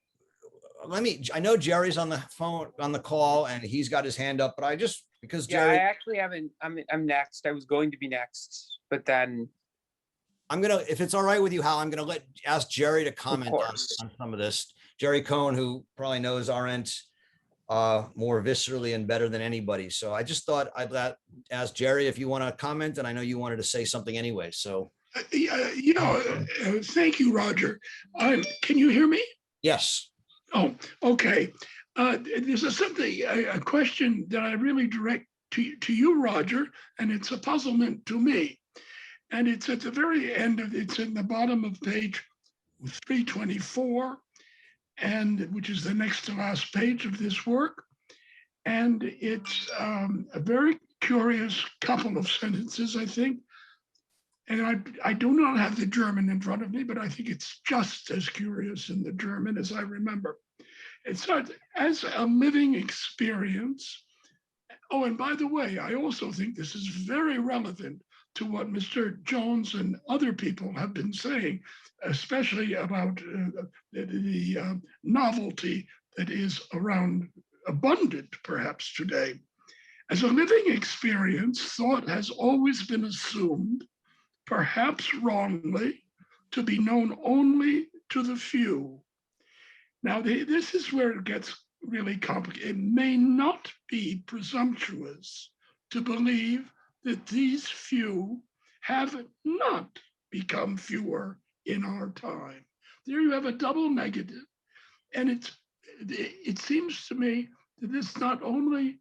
know Jerry's on the phone, on the call, and he's got his hand up, but I just, because Jerry, I actually haven't, I'm next. I was going to be next, but then I'm gonna, if it's all right with you, Hal, I'm gonna ask Jerry to comment on some of this. Jerry Cohen, who probably knows Arendt more viscerally and better than anybody. So I just thought I'd ask Jerry if you want to comment, and I know you wanted to say something anyway. So thank you, Roger. Can you hear me? Yes. Oh, okay. This is a question that I really direct to you, Roger, and it's a puzzlement to me. And it's at the very end it's in the bottom of page 324, and which is the next to last page of this work. And it's a very curious couple of sentences, I think. And I do not have the German in front of me, but I think it's just as curious in the German as I remember. It starts, as a living experience. Oh, and by the way, I also think this is very relevant to what Mr. Jones and other people have been saying, especially about the novelty that is around, abundant perhaps today. As a living experience, thought has always been assumed, perhaps wrongly, to be known only to the few. Now, this is where it gets really complicated. It may not be presumptuous to believe that these few have not become fewer in our time. There you have a double negative. And it seems to me that this not only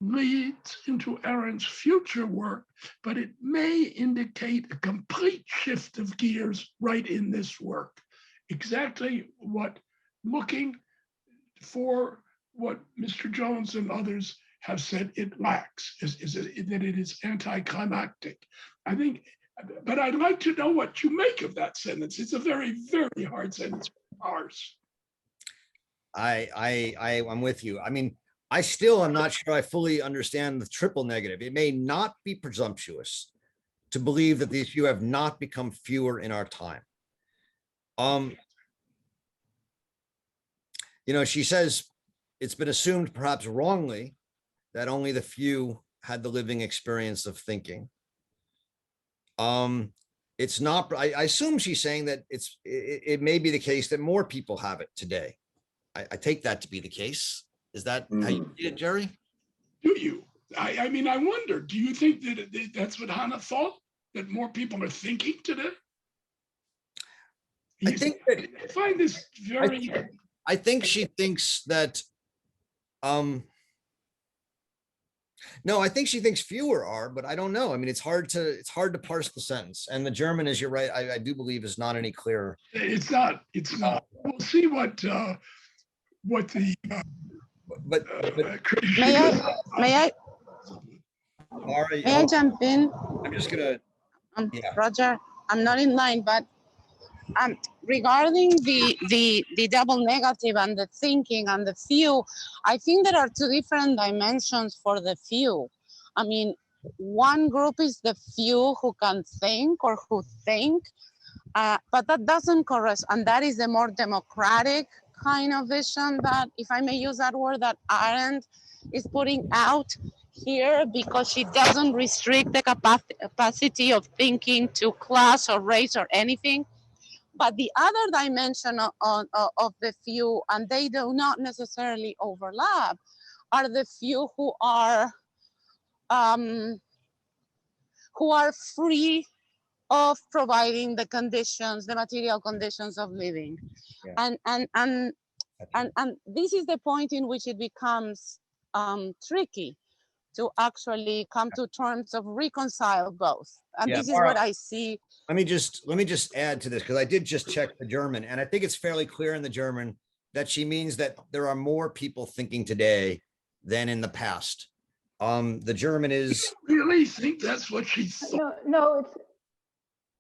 leads into Arendt's future work, but it may indicate a complete shift of gears right in this work. Exactly looking for what Mr. Jones and others have said it lacks, is that it is anticlimactic. I think, but I'd like to know what you make of that sentence. It's a very, very hard sentence to parse. I'm with you. I mean, I still am not sure I fully understand the triple negative. It may not be presumptuous to believe that these few have not become fewer in our time. She says it's been assumed, perhaps wrongly, that only the few had the living experience of thinking. It's not, I assume she's saying that it may be the case that more people have it today. I take that to be the case. Is that how you see it, Jerry? Do you? I mean, I wonder, do you think that that's what Hannah thought? That more people are thinking today? I think that, I find this very... I think she thinks that, no, I think she thinks fewer are, but I don't know. I mean, it's hard to parse the sentence. And the German, as you're right, I do believe is not any clearer. It's not. We'll see what the but may I jump in? I'm just gonna, Roger, I'm not in line, but regarding the double negative and the thinking and the few, I think there are two different dimensions for the few. I mean, one group is the few who can think or who think, but that doesn't correspond, and that is the more democratic kind of vision that, if I may use that word, that Arendt is putting out here because she doesn't restrict the capacity of thinking to class or race or anything. But the other dimension of the few, and they do not necessarily overlap, are the few who are free of providing the conditions, the material conditions of living. Yeah. And this is the point in which it becomes tricky to actually come to terms of reconcile both. And this is what I see. Let me just add to this, because I did just check the German, and I think it's fairly clear in the German that she means that there are more people thinking today than in the past. The German is. I really think that's what she thought. No, it's.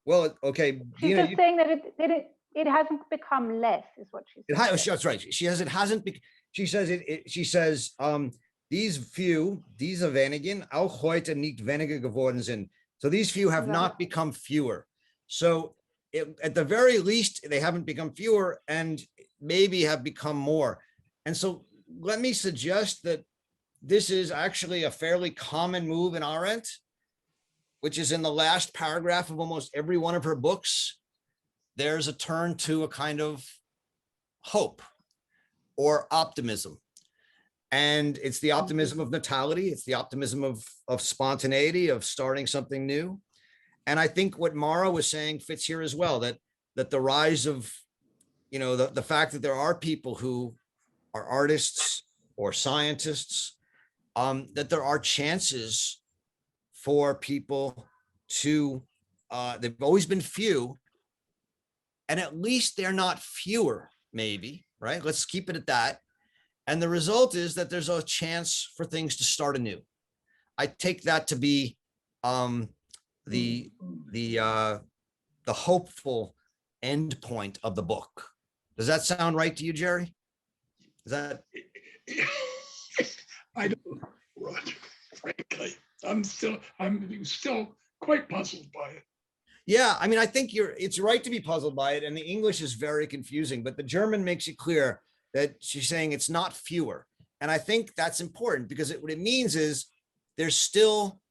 Well, okay. She's Dina, just saying that it hasn't become less, is what she's saying. That's right. She says it hasn't. She says she says these few, diese wenigen, auch heute nicht weniger geworden sind. So these few have not become fewer. So at the very least, they haven't become fewer and maybe have become more. And so let me suggest that this is actually a fairly common move in Arendt, which is in the last paragraph of almost every one of her books. There's a turn to a kind of hope or optimism. And it's the optimism of natality. It's the optimism of spontaneity, of starting something new. And I think what Mara was saying fits here as well, that the rise of, the fact that there are people who are artists or scientists, that there are chances for people to, they've always been few, and at least they're not fewer, maybe, right? Let's keep it at that. And the result is that there's a chance for things to start anew. I take that to be the hopeful end point of the book. Does that sound right to you, Jerry? Is that? I don't know, Roger, frankly. I'm still quite puzzled by it. Yeah, I mean, I think it's right to be puzzled by it, and the English is very confusing, but the German makes it clear that she's saying it's not fewer. And I think that's important, because what it means is there's still,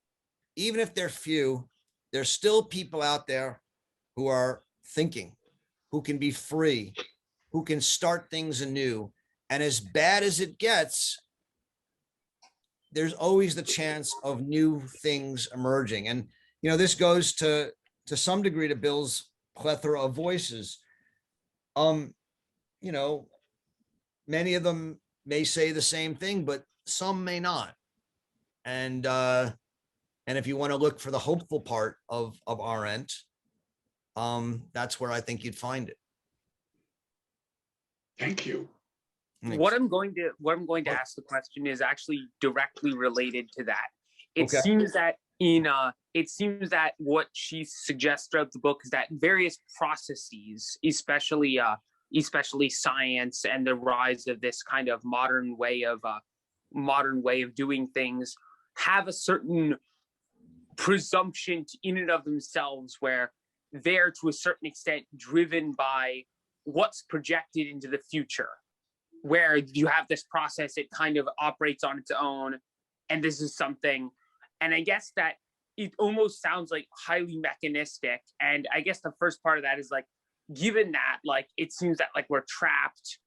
even if they're few, there's still people out there who are thinking, who can be free, who can start things anew. And as bad as it gets, there's always the chance of new things emerging. And, this goes to some degree to Bill's plethora of voices. Many of them may say the same thing, but some may not. And if you want to look for the hopeful part of Arendt, that's where I think you'd find it. Thank you. Thanks. What I'm going to ask the question is actually directly related to that. It seems that what she suggests throughout the book is that various processes, especially science and the rise of this kind of modern way of doing things, have a certain presumption in and of themselves, where they're to a certain extent driven by what's projected into the future, where you have this process, it kind of operates on its own, and this is something. And I guess that it almost sounds like highly mechanistic. And I guess the first part of that is like, given that, like, it seems that like we're trapped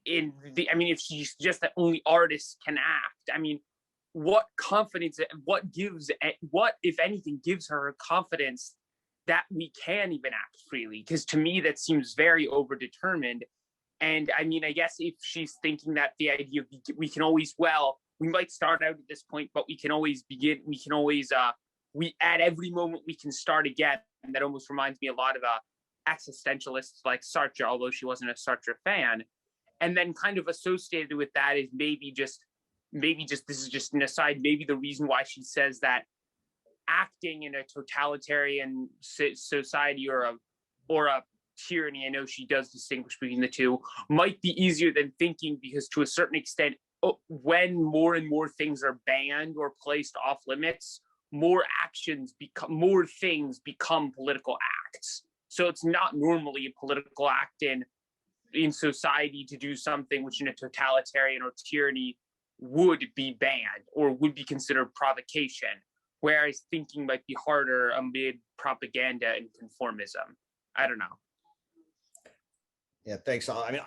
in if she's just that only artists can act, what confidence, what if anything gives her confidence that we can even act freely? Because to me, that seems very overdetermined. And I guess if she's thinking that the idea of we can always, we might start out at this point, but we can always begin, at every moment we can start again. And that almost reminds me a lot of existentialists like Sartre, although she wasn't a Sartre fan. And then kind of associated with that is maybe just this is just an aside, maybe the reason why she says that acting in a totalitarian society or a tyranny, I know she does distinguish between the two, might be easier than thinking, because to a certain extent, when more and more things are banned or placed off limits, more things become political acts. So it's not normally a political act in society to do something which in a totalitarian or tyranny would be banned or would be considered provocation, whereas thinking might be harder amid propaganda and conformism. I don't know. Yeah, thanks. I mean,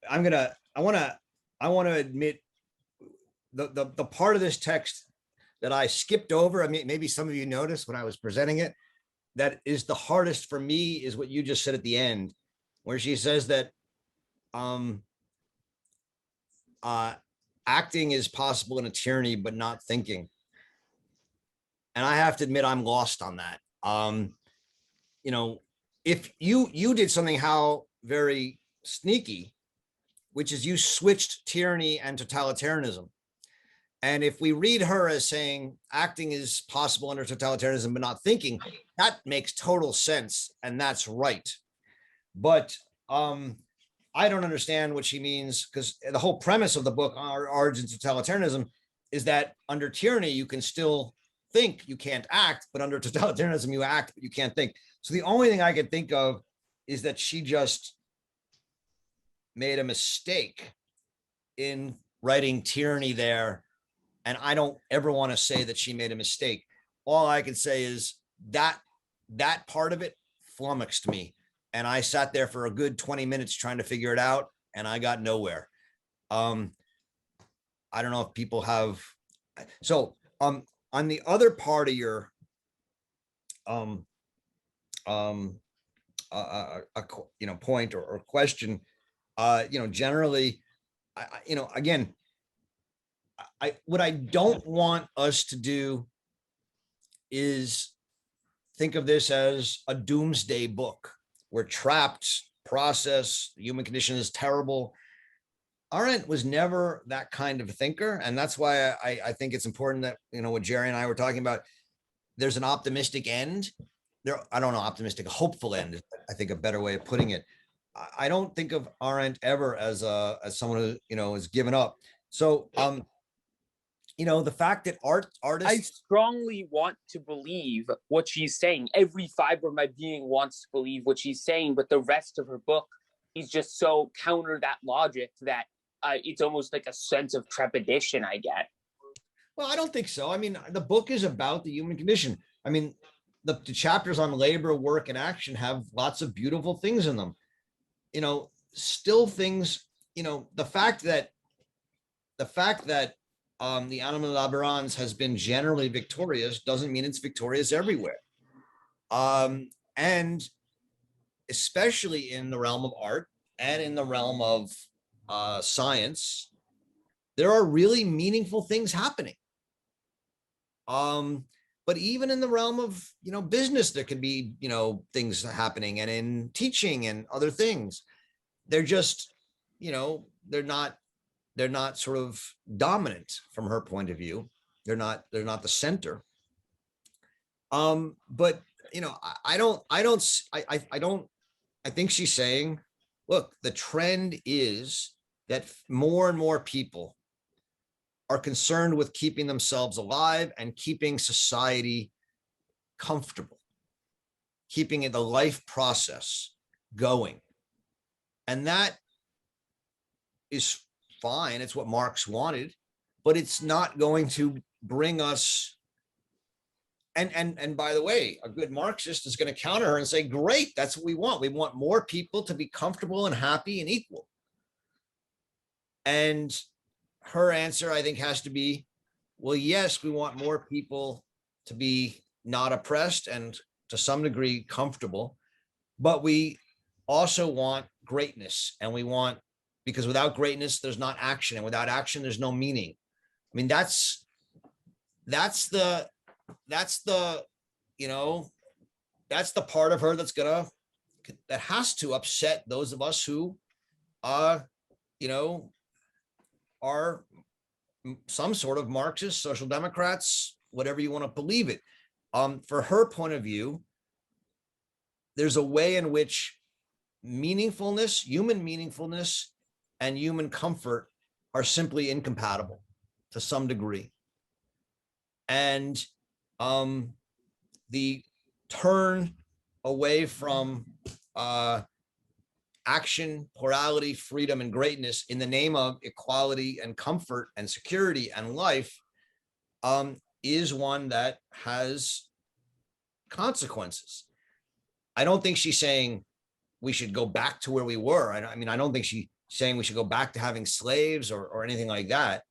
I want to admit the part of this text that I skipped over. I mean, maybe some of you noticed when I was presenting it, that is the hardest for me is what you just said at the end, where she says that acting is possible in a tyranny, but not thinking. And I have to admit, I'm lost on that. You know, if you did something how very sneaky, which is you switched tyranny and totalitarianism. And if we read her as saying acting is possible under totalitarianism, but not thinking, that makes total sense. And that's right. But I don't understand what she means, because the whole premise of the book, Our Origins of Totalitarianism, is that under tyranny, you can still think, you can't act, but under totalitarianism, you act, but you can't think. So the only thing I could think of is that she just made a mistake in writing tyranny there. And I don't ever want to say that she made a mistake. All I can say is that part of it flummoxed me. And I sat there for a good 20 minutes trying to figure it out, and I got nowhere. I don't know if people have. So on the other part of your point or question, generally, again, what I don't want us to do is think of this as a doomsday book. We're trapped, process, the human condition is terrible. Arendt was never that kind of thinker. And that's why I think it's important that, what Jerry and I were talking about, there's an optimistic end. I don't know, optimistic, hopeful end, I think a better way of putting it. I don't think of Arendt ever as someone who, has given up. So, the fact that artists. I strongly want to believe what she's saying. Every fiber of my being wants to believe what she's saying, but the rest of her book is just so counter that logic that it's almost like a sense of trepidation I get. Well, I don't think so. I mean, the book is about the human condition. I mean, the chapters on labor, work, and action have lots of beautiful things in them. Still things, the fact that the animal laborans has been generally victorious doesn't mean it's victorious everywhere. And especially in the realm of art and in the realm of science, there are really meaningful things happening. But even in the realm of, business, there can be, things happening, and in teaching and other things, they're just, they're not sort of dominant from her point of view. They're not the center. But I think she's saying, look, the trend is that more and more people are concerned with keeping themselves alive and keeping society comfortable, keeping the life process going. And that is fine. It's what Marx wanted, but it's not going to bring us. And by the way, a good Marxist is going to counter her and say, great, that's what we want. We want more people to be comfortable and happy and equal. And her answer, I think, has to be, well, yes, we want more people to be not oppressed and to some degree comfortable, but we also want greatness, and we want, because without greatness, there's not action, and without action, there's no meaning. I mean, that's the part of her that has to upset those of us who, are some sort of Marxist, social democrats, whatever you want to believe it. For her point of view, there's a way in which meaningfulness, human meaningfulness, and human comfort are simply incompatible to some degree. And the turn away from action, plurality, freedom, and greatness in the name of equality and comfort and security and life is one that has consequences. I don't think she's saying we should go back to where we were. I mean, I don't think she's saying we should go back to having slaves or anything like that,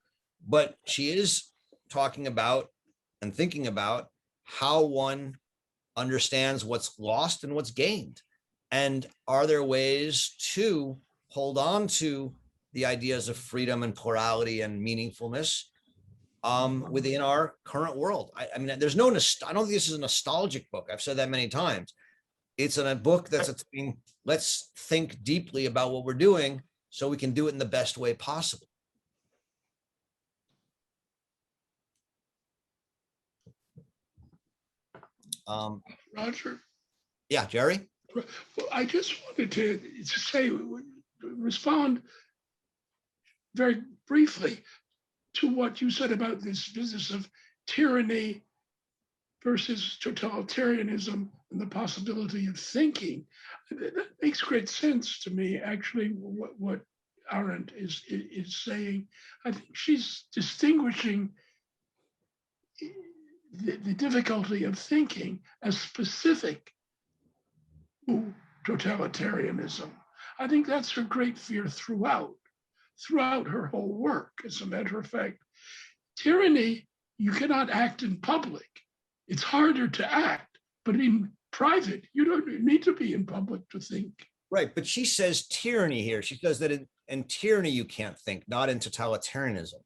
but she is talking about and thinking about how one understands what's lost and what's gained. And are there ways to hold on to the ideas of freedom and plurality and meaningfulness within our current world? I mean, there's no, I don't think this is a nostalgic book. I've said that many times. It's a book that's saying, let's think deeply about what we're doing so we can do it in the best way possible. Roger? Yeah, Jerry? Well, I just wanted to say, respond very briefly to what you said about this business of tyranny versus totalitarianism and the possibility of thinking. That makes great sense to me, actually, what Arendt is saying. I think she's distinguishing the difficulty of thinking as specific to totalitarianism. I think that's her great fear throughout her whole work. As a matter of fact, tyranny, you cannot act in public. It's harder to act, but in private, you don't need to be in public to think. Right, but she says tyranny here. She says that in tyranny you can't think, not in totalitarianism,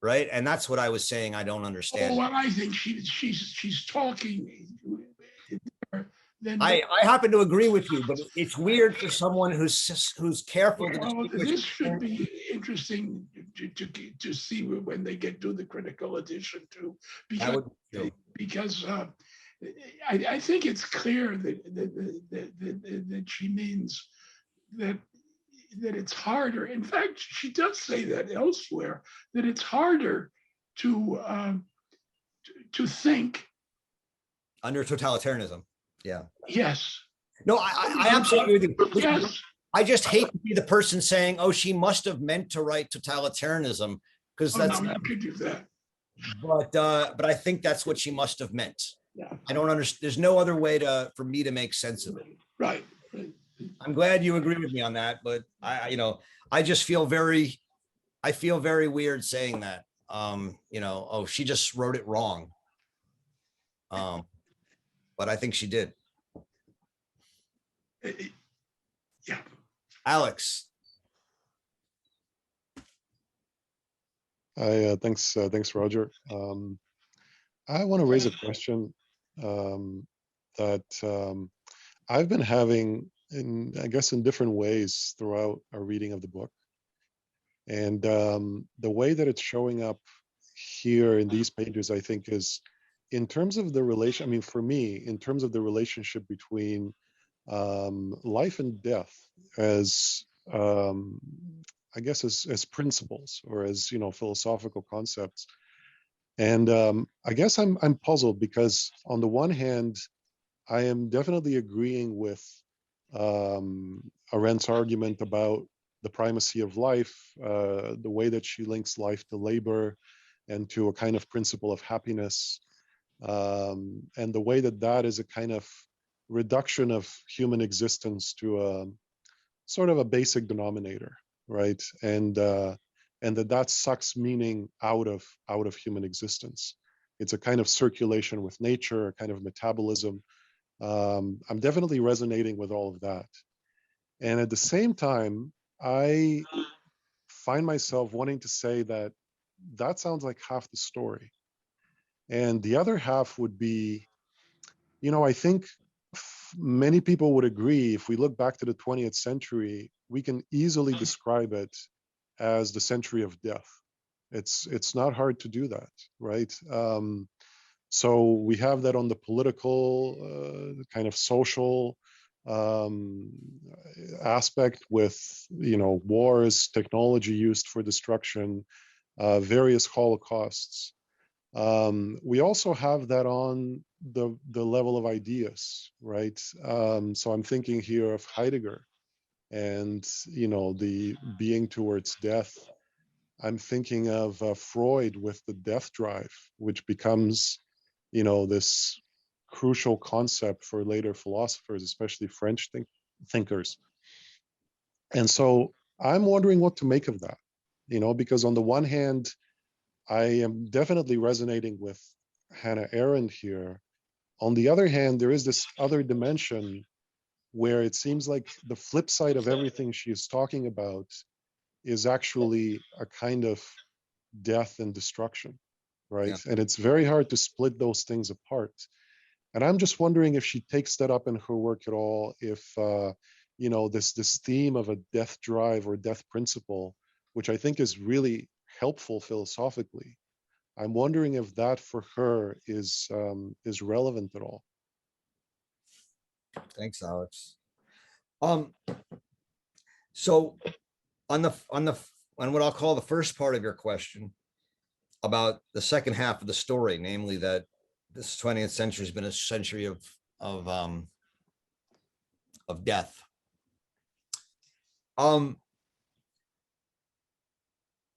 right? And that's what I was saying. I don't understand. Oh, well, I think she's talking. Then I happen to agree with you, but it's weird for someone who's careful. Well, this should be interesting to see when they get to the critical edition too, because I think it's clear that she means that it's harder. In fact, she does say that elsewhere, that it's harder to think under totalitarianism. Yeah. Yes. No, I absolutely agree with you. Yes. I just hate to be the person saying, "Oh, she must have meant to write totalitarianism," because that's. No, you could do that. But I think that's what she must have meant. Yeah. I don't understand. There's no other way for me to make sense of it. Right. I'm glad you agree with me on that, but I just feel very weird saying that. Oh, she just wrote it wrong. But I think she did. Yeah. Alex. Thanks, Roger. I want to raise a question that I've been having I guess in different ways throughout our reading of the book. And the way that it's showing up here in these pages, I think, is in terms of the relation, I mean, for me, in terms of the relationship between life and death as, I guess, as principles or as, philosophical concepts. And I guess I'm puzzled because on the one hand, I am definitely agreeing with Arendt's argument about the primacy of life, the way that she links life to labor and to a kind of principle of happiness, and the way that that is a kind of reduction of human existence to a sort of a basic denominator, right? And that sucks meaning out of human existence. It's a kind of circulation with nature, a kind of metabolism. I'm definitely resonating with all of that. And at the same time, I find myself wanting to say that sounds like half the story. And the other half would be, I think many people would agree, if we look back to the 20th century, we can easily describe it as the century of death. It's not hard to do that, right? So we have that on the political, kind of social aspect with, wars, technology used for destruction, various holocausts. We also have that on the level of ideas, right? So I'm thinking here of Heidegger, and the being towards death. I'm thinking of Freud with the death drive, which becomes this crucial concept for later philosophers, especially French thinkers. And so I'm wondering what to make of that, because on the one hand, I am definitely resonating with Hannah Arendt here. On the other hand, there is this other dimension where it seems like the flip side of everything she is talking about is actually a kind of death and destruction, right? Yeah. And it's very hard to split those things apart. And I'm just wondering if she takes that up in her work at all, if this theme of a death drive or death principle, which I think is really helpful philosophically. I'm wondering if that for her is relevant at all. Thanks, Alex. So on what I'll call the first part of your question about the second half of the story, namely that this 20th century has been a century of death.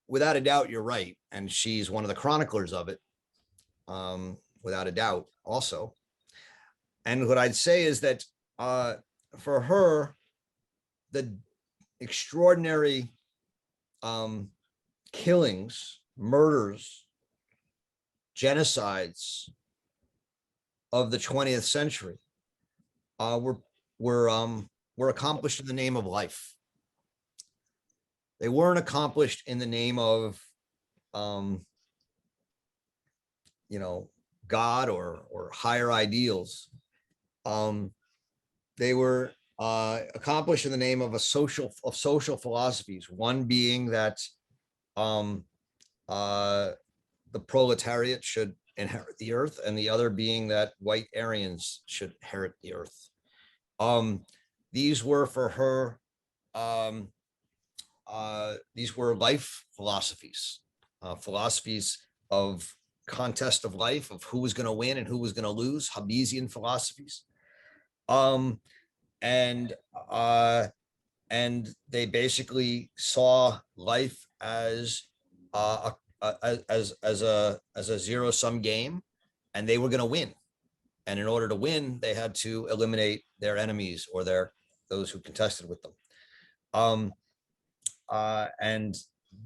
Without a doubt, you're right, and she's one of the chroniclers of it, without a doubt, also. And what I'd say is that for her, the extraordinary killings, murders, genocides of the 20th century were accomplished in the name of life. They weren't accomplished in the name of God or higher ideals. They were accomplished in the name of social philosophies. One being that the proletariat should inherit the earth, and the other being that white Aryans should inherit the earth. These were for her. These were life philosophies, philosophies of contest of life, of who was going to win and who was going to lose, Hobbesian philosophies. And they basically saw life as a zero-sum game, and they were going to win. And in order to win, they had to eliminate their enemies or those who contested with them. And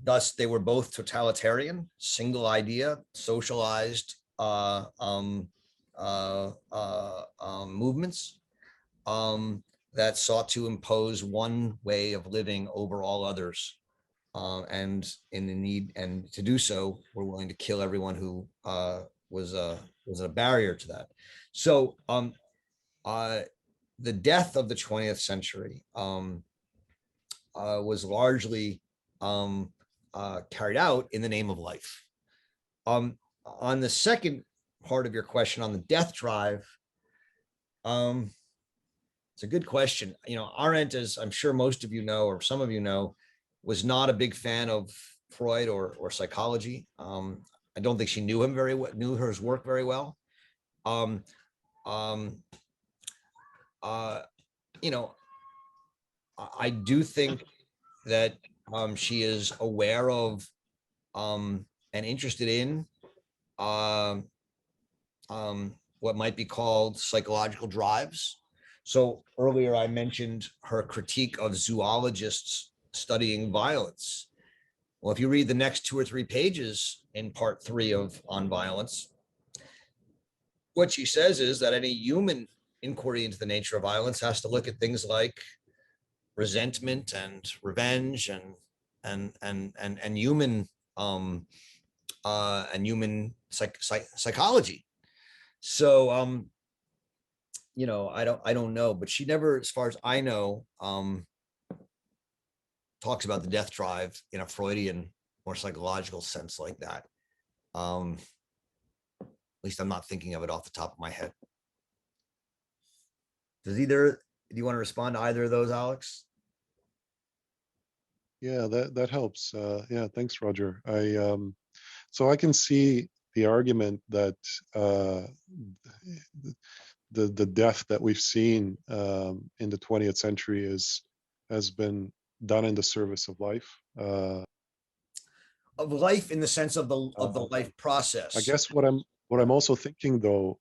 thus they were both totalitarian, single idea, socialized movements that sought to impose one way of living over all others. And in the need, and to do so, were willing to kill everyone who was a barrier to that. So the death of the 20th century was largely carried out in the name of life. On the second part of your question on the death drive, it's a good question. Arendt, as I'm sure most of you know, or some of you know, was not a big fan of Freud or psychology. I don't think she knew him very well, knew his work very well. I do think that she is aware of and interested in what might be called psychological drives. So earlier I mentioned her critique of zoologists studying violence. Well, if you read the next 2 or 3 pages in part 3 on violence, what she says is that any human inquiry into the nature of violence has to look at things like resentment and revenge and human psychology. So I don't know, but she never, as far as I know, talks about the death drive in a Freudian or psychological sense like that. At least I'm not thinking of it off the top of my head. Do you want to respond to either of those, Alex? Yeah, that helps. Yeah, thanks, Roger. So I can see the argument that the death that we've seen in the 20th century is has been done in the service of life. Of life in the sense of the life process. I guess what I'm also thinking though,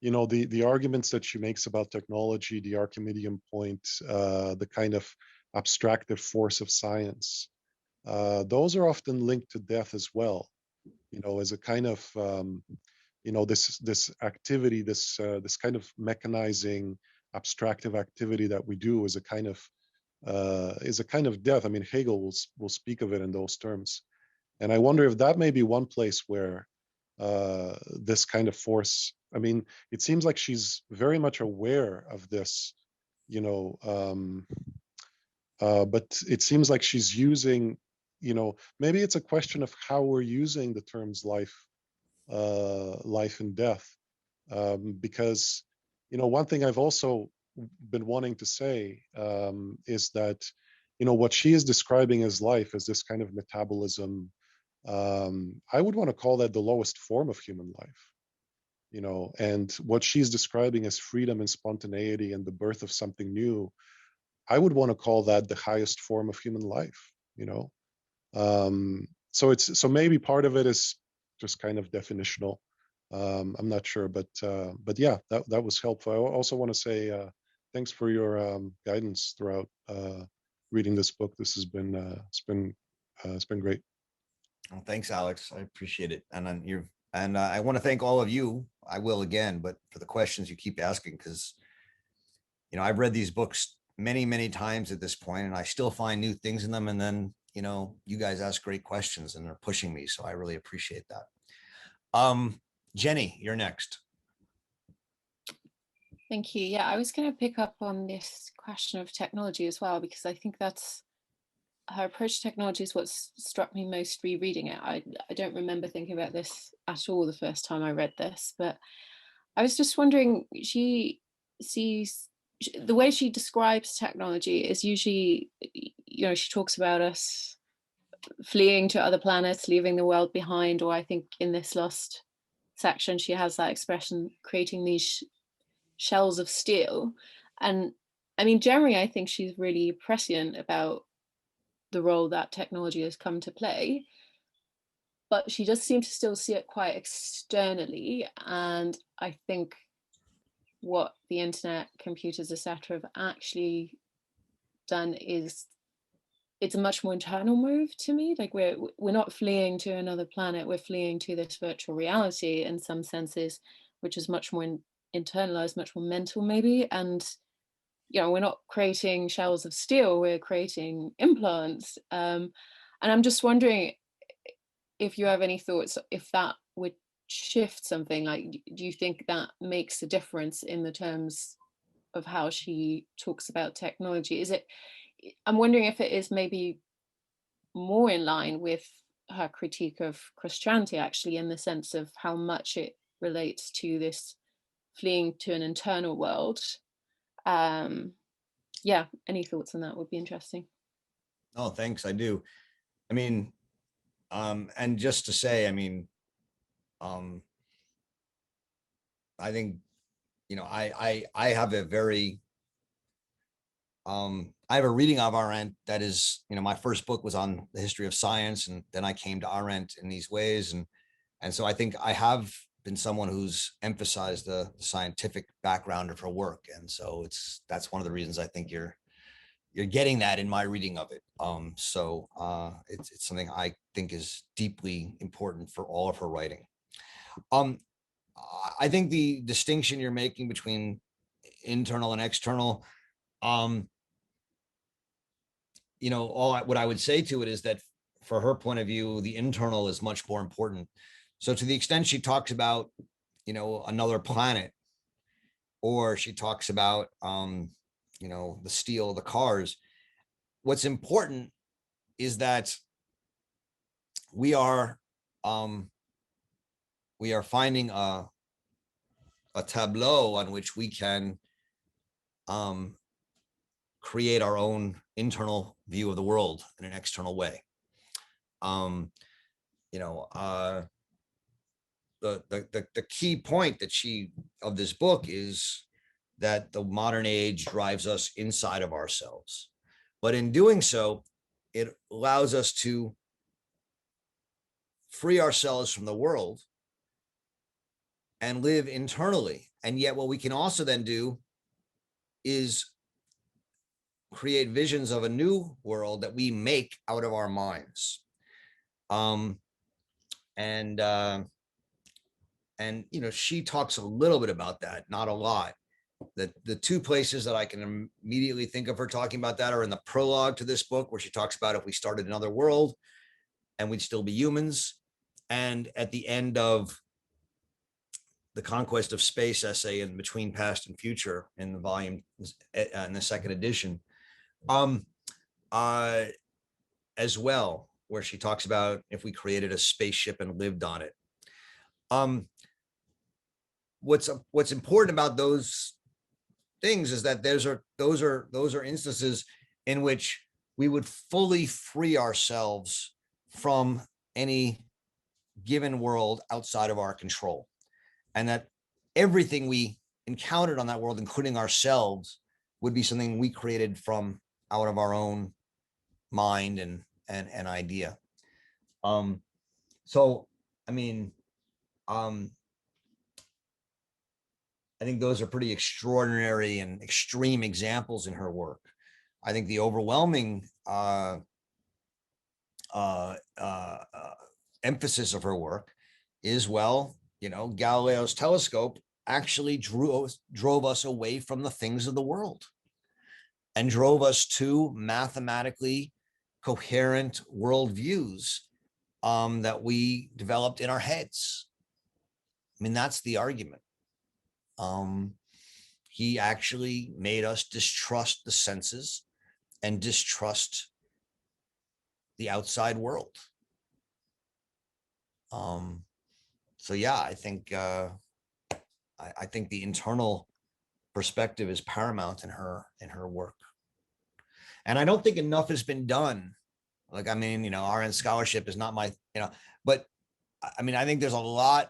you know, the arguments that she makes about technology, the Archimedean point, the kind of abstractive force of science, those are often linked to death as well. You know, as a kind of you know, this activity, this kind of mechanizing, abstractive activity that we do is a kind of death. I mean, Hegel will speak of it in those terms, and I wonder if that may be one place where this kind of force. I mean, it seems like she's very much aware of this, you know, but it seems like she's using, you know, maybe it's a question of how we're using the terms life and death, because, you know, one thing I've also been wanting to say is that, you know, what she is describing as life as this kind of metabolism, I would want to call that the lowest form of human life, you know, and what she's describing as freedom and spontaneity and the birth of something new, I would want to call that the highest form of human life, you know. So maybe part of it is just kind of definitional. I'm not sure, but yeah, that was helpful. I also want to say thanks for your guidance throughout reading this book. This has been it's been great. Well, thanks, Alex. I appreciate it, and then I want to thank all of you. I will again, but for the questions you keep asking, because you know I've read these books many times at this point, and I still find new things in them, and then you know you guys ask great questions and they're pushing me, so I really appreciate that. Jenny, you're next. Thank you. Yeah, I was going to pick up on this question of technology as well, because I think that's her approach to technology is what struck me most rereading it. I don't remember thinking about this at all the first time I read this, but I was just wondering, she sees the way she describes technology is usually, you know, she talks about us fleeing to other planets, leaving the world behind, or I think in this last section she has that expression, creating these shells of steel. And I mean, generally I think she's really prescient about the role that technology has come to play, but she does seem to still see it quite externally. And I think what the internet, computers, etc. have actually done is it's a much more internal move to me. Like we're not fleeing to another planet, we're fleeing to this virtual reality in some senses, which is much more internalized, much more mental maybe. And you know, we're not creating shells of steel, we're creating implants. And I'm just wondering if you have any thoughts, if that would shift something, like, do you think that makes a difference in the terms of how she talks about technology? Is it, I'm wondering if it is maybe more in line with her critique of Christianity, actually, in the sense of how much it relates to this fleeing to an internal world. Yeah, any thoughts on that would be interesting. Oh, thanks. I do. I mean, and just to say, I mean, I think, you know, I have a very, I have a reading of Arendt that is, you know, my first book was on the history of science, and then I came to Arendt in these ways, and so I think I have been someone who's emphasized the scientific background of her work, and so that's one of the reasons I think you're getting that in my reading of it. So it's something I think is deeply important for all of her writing. I think the distinction you're making between internal and external, you know, what I would say to it is that for her point of view, the internal is much more important. So to the extent she talks about, you know, another planet, or she talks about, you know, the steel, the cars, what's important is that we are finding a tableau on which we can create our own internal view of the world in an external way. You know, the key point that of this book is that the modern age drives us inside of ourselves. But in doing so, it allows us to free ourselves from the world and live internally. And yet what we can also then do is create visions of a new world that we make out of our minds. And you know, she talks a little bit about that, not a lot. The two places that I can immediately think of her talking about that are in the prologue to this book, where she talks about if we started another world and we'd still be humans, and at the end of the Conquest of Space essay in Between Past and Future in the volume in the second edition, as well, where she talks about if we created a spaceship and lived on it. What's important about those things is that those are instances in which we would fully free ourselves from any given world outside of our control, and that everything we encountered on that world, including ourselves, would be something we created from out of our own mind and idea. So I mean, I think those are pretty extraordinary and extreme examples in her work. I think the overwhelming emphasis of her work is, well, you know, Galileo's telescope actually drove us away from the things of the world and drove us to mathematically coherent worldviews that we developed in our heads. I mean, that's the argument. He actually made us distrust the senses and distrust the outside world. So yeah, I think I think the internal perspective is paramount in her work. And I don't think enough has been done. Like, I mean, you know, Arendt scholarship is not my, you know, but I mean, I think there's a lot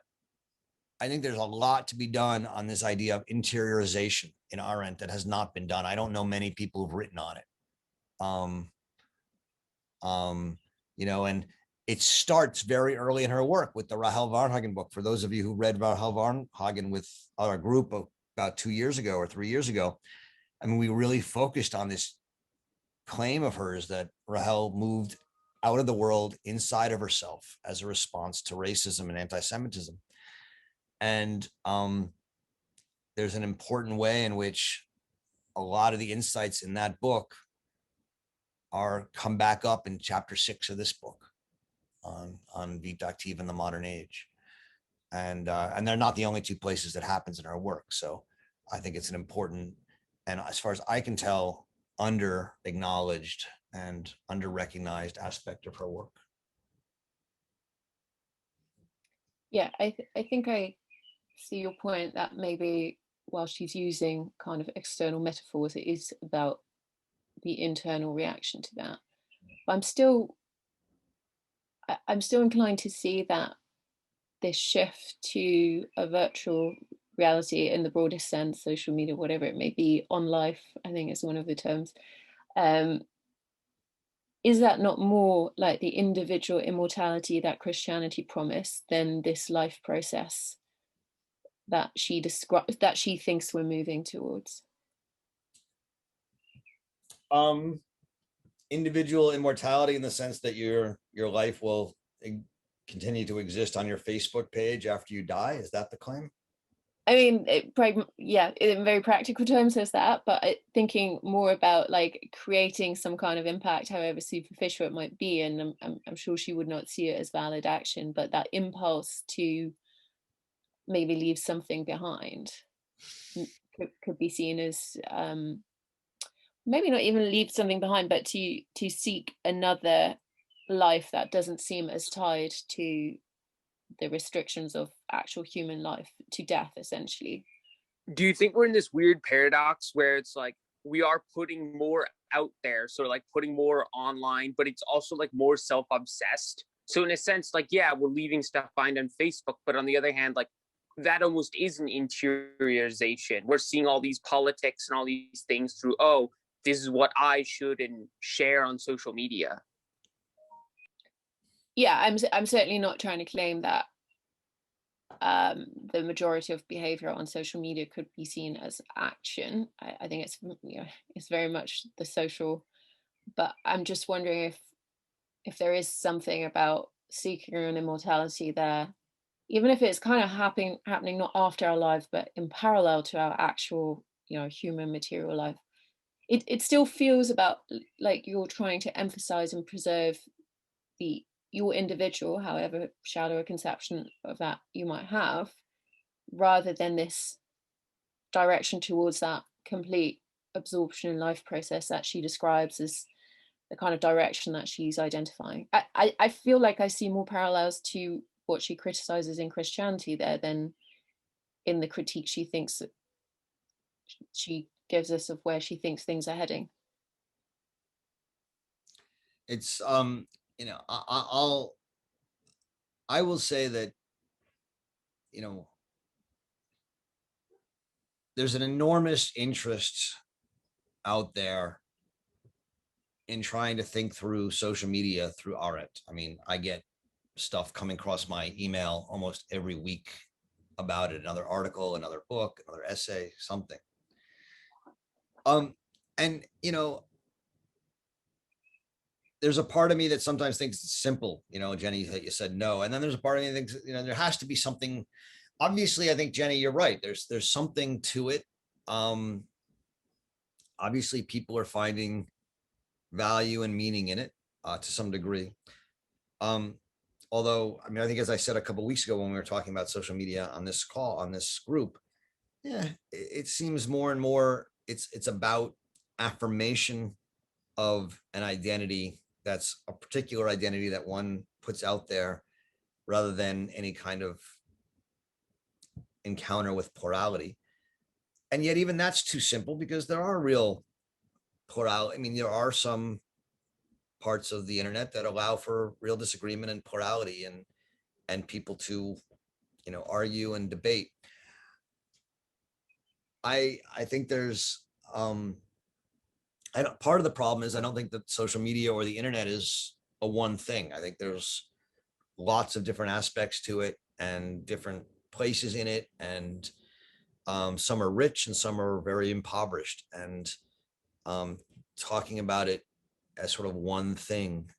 to be done on this idea of interiorization in Arendt that has not been done. I don't know many people who've written on it. You know, and it starts very early in her work with the Rahel Varnhagen book. For those of you who read Rahel Varnhagen with our group about 2 years ago or 3 years ago, I mean, we really focused on this claim of hers that Rahel moved out of the world inside of herself as a response to racism and anti-Semitism. And there's an important way in which a lot of the insights in that book are come back up in chapter 6 of this book on Vita Activa in the modern age. And they're not the only two places that happens in our work. So I think it's an important, and as far as I can tell, under acknowledged and under recognized aspect of her work. Yeah, I think I see your point that maybe while she's using kind of external metaphors, it is about the internal reaction to that. But I'm still inclined to see that this shift to a virtual reality in the broadest sense, social media, whatever it may be, on life, I think is one of the terms. Is that not more like the individual immortality that Christianity promised than this life process that she describes, that she thinks we're moving towards? Individual immortality in the sense that your life will continue to exist on your Facebook page after you die. Is that the claim? I mean, yeah, in very practical terms, there's that, but thinking more about like creating some kind of impact, however superficial it might be, and I'm sure she would not see it as valid action, but that impulse to maybe leave something behind could be seen as maybe not even leave something behind, but to seek another life that doesn't seem as tied to the restrictions of actual human life, to death, essentially. Do you think we're in this weird paradox where it's like we are putting more out there, so like putting more online, but it's also like more self-obsessed? So in a sense, like, yeah, we're leaving stuff behind on Facebook, but on the other hand, like that almost is an interiorization. We're seeing all these politics and all these things through, oh, this is what I should and share on social media. Yeah, I'm certainly not trying to claim that the majority of behavior on social media could be seen as action. I think it's, you know, it's very much the social, but I'm just wondering if there is something about seeking an immortality there, even if it's kind of happening not after our lives, but in parallel to our actual, you know, human material life. It still feels about like you're trying to emphasize and preserve your individual, however shallow a conception of that you might have, rather than this direction towards that complete absorption in life process that she describes as the kind of direction that she's identifying. I feel like I see more parallels to what she criticizes in Christianity there than in the critique she thinks that she gives us of where she thinks things are heading. It's you know, I will say that, you know, there's an enormous interest out there in trying to think through social media through Arendt. I mean, I get stuff coming across my email almost every week about it, another article, another book, another essay, something. And you know, there's a part of me that sometimes thinks it's simple, you know, Jenny, that you said no. And then there's a part of me that thinks, you know, there has to be something. Obviously, I think, Jenny, you're right. There's something to it. Obviously, people are finding value and meaning in it to some degree. Although, I mean, I think, as I said a couple of weeks ago when we were talking about social media on this call, on this group, yeah, it seems more and more it's about affirmation of an identity that's a particular identity that one puts out there, rather than any kind of encounter with plurality. And yet even that's too simple, because there are real plurality. I mean, there are some parts of the internet that allow for real disagreement and plurality, and people to, you know, argue and debate. I think there's part of the problem is I don't think that social media or the internet is a one thing. I think there's lots of different aspects to it and different places in it, and some are rich and some are very impoverished, and talking about it as sort of one thing,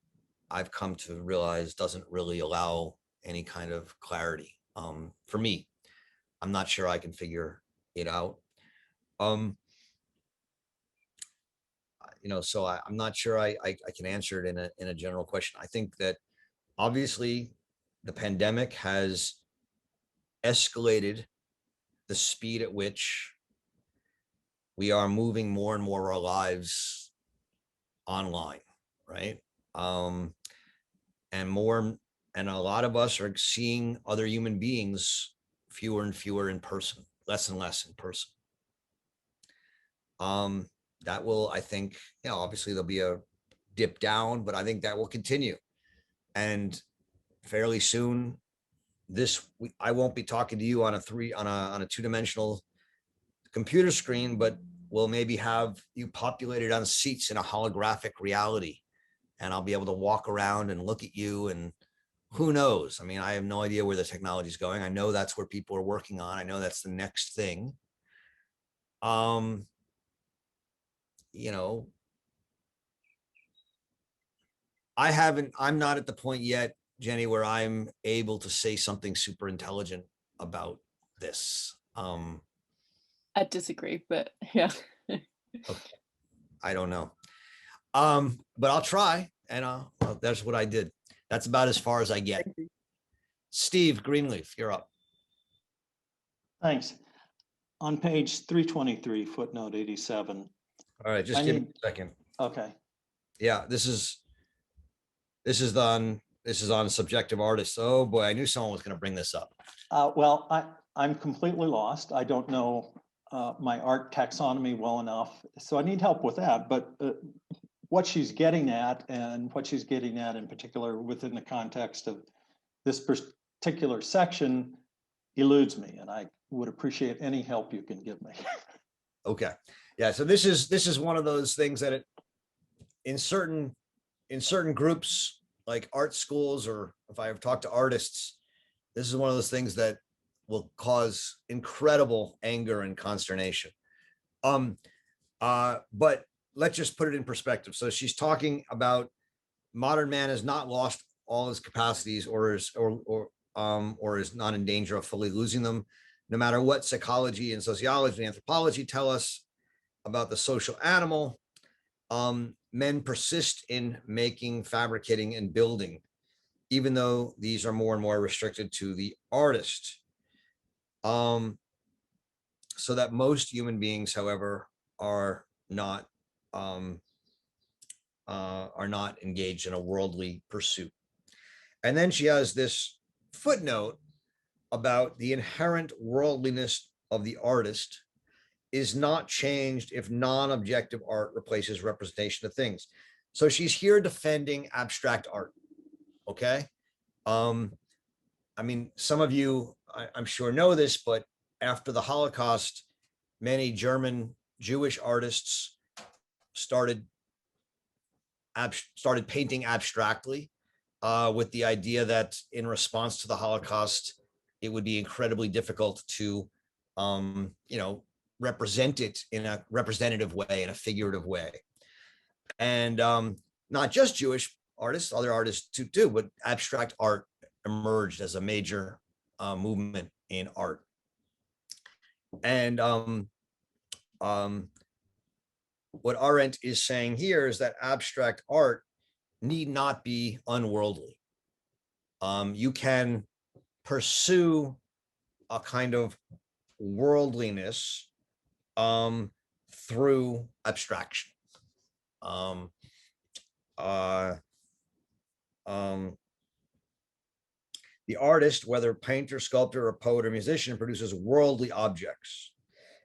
I've come to realize doesn't really allow any kind of clarity. For me, I'm not sure I can figure it out. You know, so I'm not sure I can answer it in a general question. I think that obviously the pandemic has escalated the speed at which we are moving more and more of our lives online, right? And a lot of us are seeing other human beings fewer and fewer in person, less and less in person. That will, I think, you know, obviously there'll be a dip down, but I think that will continue. And fairly soon, I won't be talking to you on a two-dimensional computer screen, but we'll maybe have you populated on seats in a holographic reality, and I'll be able to walk around and look at you, and who knows? I mean, I have no idea where the technology is going. I know that's where people are working on. I know that's the next thing. You know, I'm not at the point yet, Jenny, where I'm able to say something super intelligent about this. I disagree, but yeah. Okay. I don't know. But I'll try, and well, that's what I did. That's about as far as I get. Steve Greenleaf, you're up. Thanks. On page 323, footnote 87. All right, just give me a second. Okay. Yeah, this is on subjective artists. Oh boy, I knew someone was going to bring this up. Well, I'm completely lost. I don't know my art taxonomy well enough, so I need help with that. But what she's getting at, and what she's getting at in particular within the context of this particular section, eludes me, and I would appreciate any help you can give me. Okay. Yeah. So this is one of those things that in certain groups like art schools, or if I've talked to artists, this is one of those things that will cause incredible anger and consternation. But let's just put it in perspective. So she's talking about modern man has not lost all his capacities or is not in danger of fully losing them, no matter what psychology and sociology and anthropology tell us about the social animal. Men persist in making, fabricating, and building, even though these are more and more restricted to the artist. So that most human beings, however, are not engaged in a worldly pursuit. And then she has this footnote about the inherent worldliness of the artist is not changed if non-objective art replaces representation of things. So she's here defending abstract art. Okay. I mean, some of you, I'm sure, know this, but after the Holocaust, many German Jewish artists started painting abstractly, with the idea that in response to the Holocaust, it would be incredibly difficult to, represent it in a representative way, in a figurative way. And not just Jewish artists, other artists too, but abstract art emerged as a major movement in art. And what Arendt is saying here is that abstract art need not be unworldly. You can pursue a kind of worldliness through abstraction. The artist, whether painter, sculptor, or poet or musician, produces worldly objects,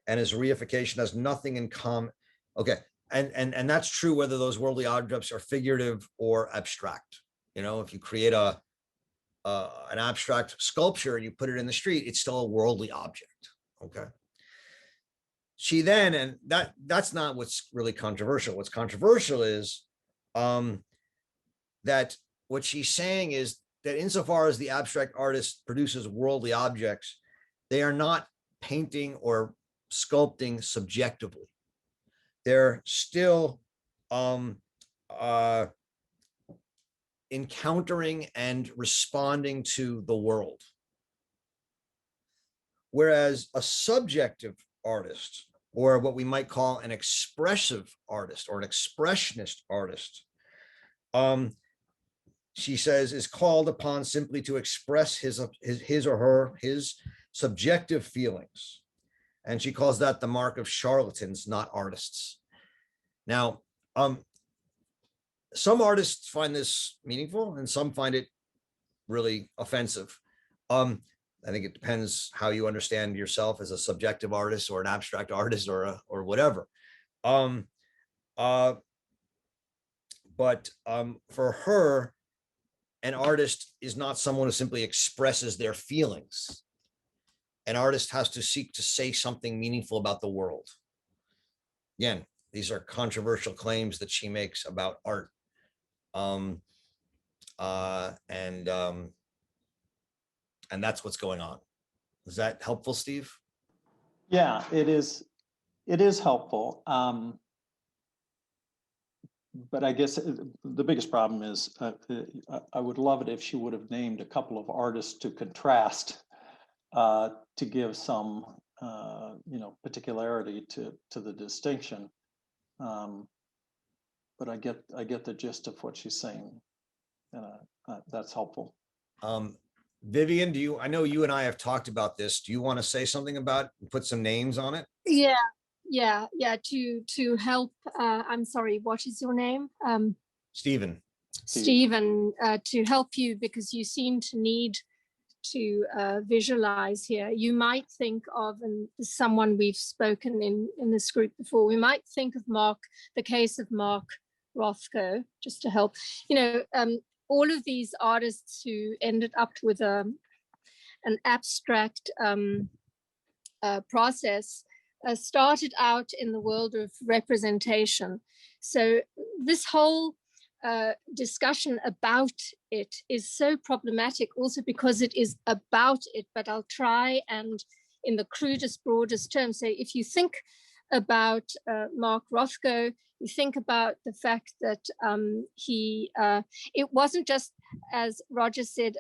and his reification has nothing in common. Okay, and that's true whether those worldly objects are figurative or abstract. If you create an abstract sculpture and you put it in the street, it's still a worldly object. Okay. She then, and that's not what's really controversial. What's controversial is that what she's saying is that insofar as the abstract artist produces worldly objects, they are not painting or sculpting subjectively. They're still encountering and responding to the world. Whereas a subjective artist, or what we might call an expressive artist or an expressionist artist, she says, is called upon simply to express his or her subjective feelings. And she calls that the mark of charlatans, not artists. Now, some artists find this meaningful and some find it really offensive. I think it depends how you understand yourself as a subjective artist or an abstract artist or whatever. But for her, an artist is not someone who simply expresses their feelings. An artist has to seek to say something meaningful about the world. Again, these are controversial claims that she makes about art. And that's what's going on. Is that helpful, Steve? Yeah, it is. It is helpful. But I guess the biggest problem is I would love it if she would have named a couple of artists to contrast, to give some particularity to the distinction. But I get the gist of what she's saying, and that's helpful. Vivian, I know you and I have talked about this. Do you want to say something about it, put some names on it? Yeah. To help. I'm sorry. What is your name? Stephen. Stephen, to help you, because you seem to need to visualize here. You might think of, and someone we've spoken in this group before, we might think of the case of Mark Rothko, just to help. All of these artists who ended up with a an abstract process, started out in the world of representation. So this whole discussion about it is so problematic also because it is about it, but I'll try and in the crudest, broadest terms say, if you think about Mark Rothko, you think about the fact that it wasn't just, as Roger said,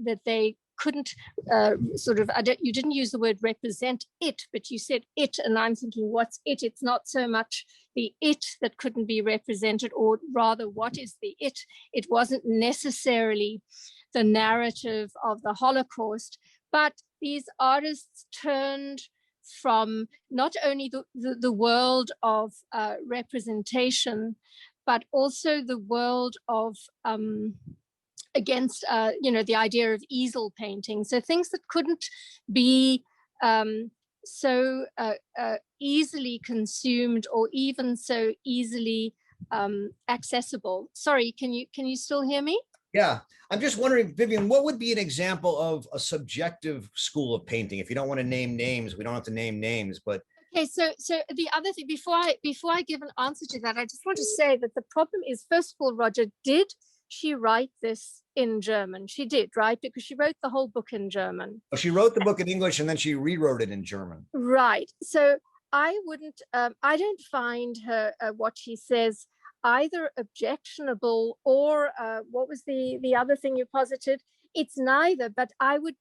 that they couldn't you didn't use the word represent it, but you said it, and I'm thinking, what's it? It's not so much the it that couldn't be represented, or rather, what is the it? It wasn't necessarily the narrative of the Holocaust, but these artists turned from not only the world of representation, but also the world of against the idea of easel painting. So things that couldn't be so easily consumed or even so easily accessible. Sorry, can you still hear me? Yeah, I'm just wondering, Vivian, what would be an example of a subjective school of painting? If you don't want to name names, we don't have to name names, but okay. So the other thing, before I give an answer to that, I just want to say that the problem is, first of all, Roger, did she write this in German? She did, right? Because she wrote the whole book in German. she wrote the book in English and then she rewrote it in German. Right. So I don't find her what she says either objectionable or what was the other thing you posited? It's neither, but I would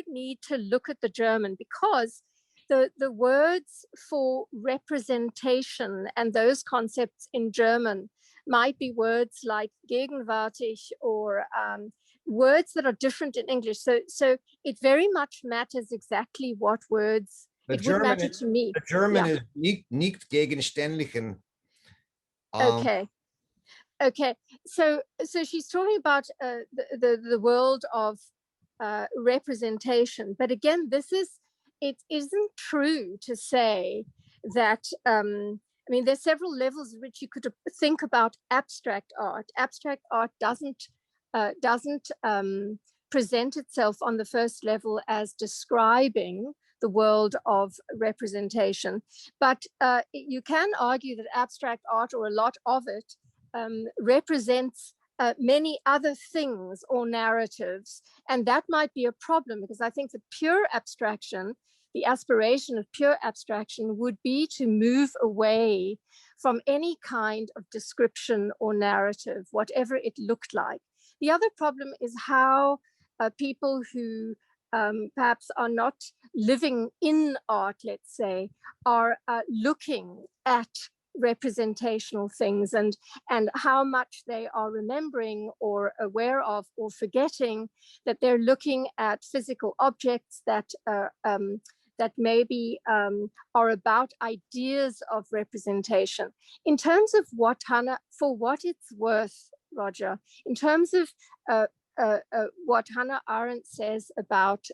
need to look at the German, because the words for representation and those concepts in German might be words like gegenwärtig or words that are different in English. So it very much matters exactly what words it would matter to me. The German is nicht gegenständlichen. Okay. So she's talking about the world of representation, but again, it isn't true to say that. I mean, there's several levels in which you could think about abstract art. Abstract art doesn't present itself on the first level as describing the world of representation, but you can argue that abstract art, or a lot of it, represents many other things or narratives, and that might be a problem, because I think the pure abstraction, the aspiration of pure abstraction, would be to move away from any kind of description or narrative, whatever it looked like. The other problem is how people who perhaps are not living in art, let's say, are looking at representational things, and how much they are remembering or aware of or forgetting that they're looking at physical objects that maybe are about ideas of representation. In terms of what Hannah, for what it's worth, Roger, in terms of what Hannah Arendt says about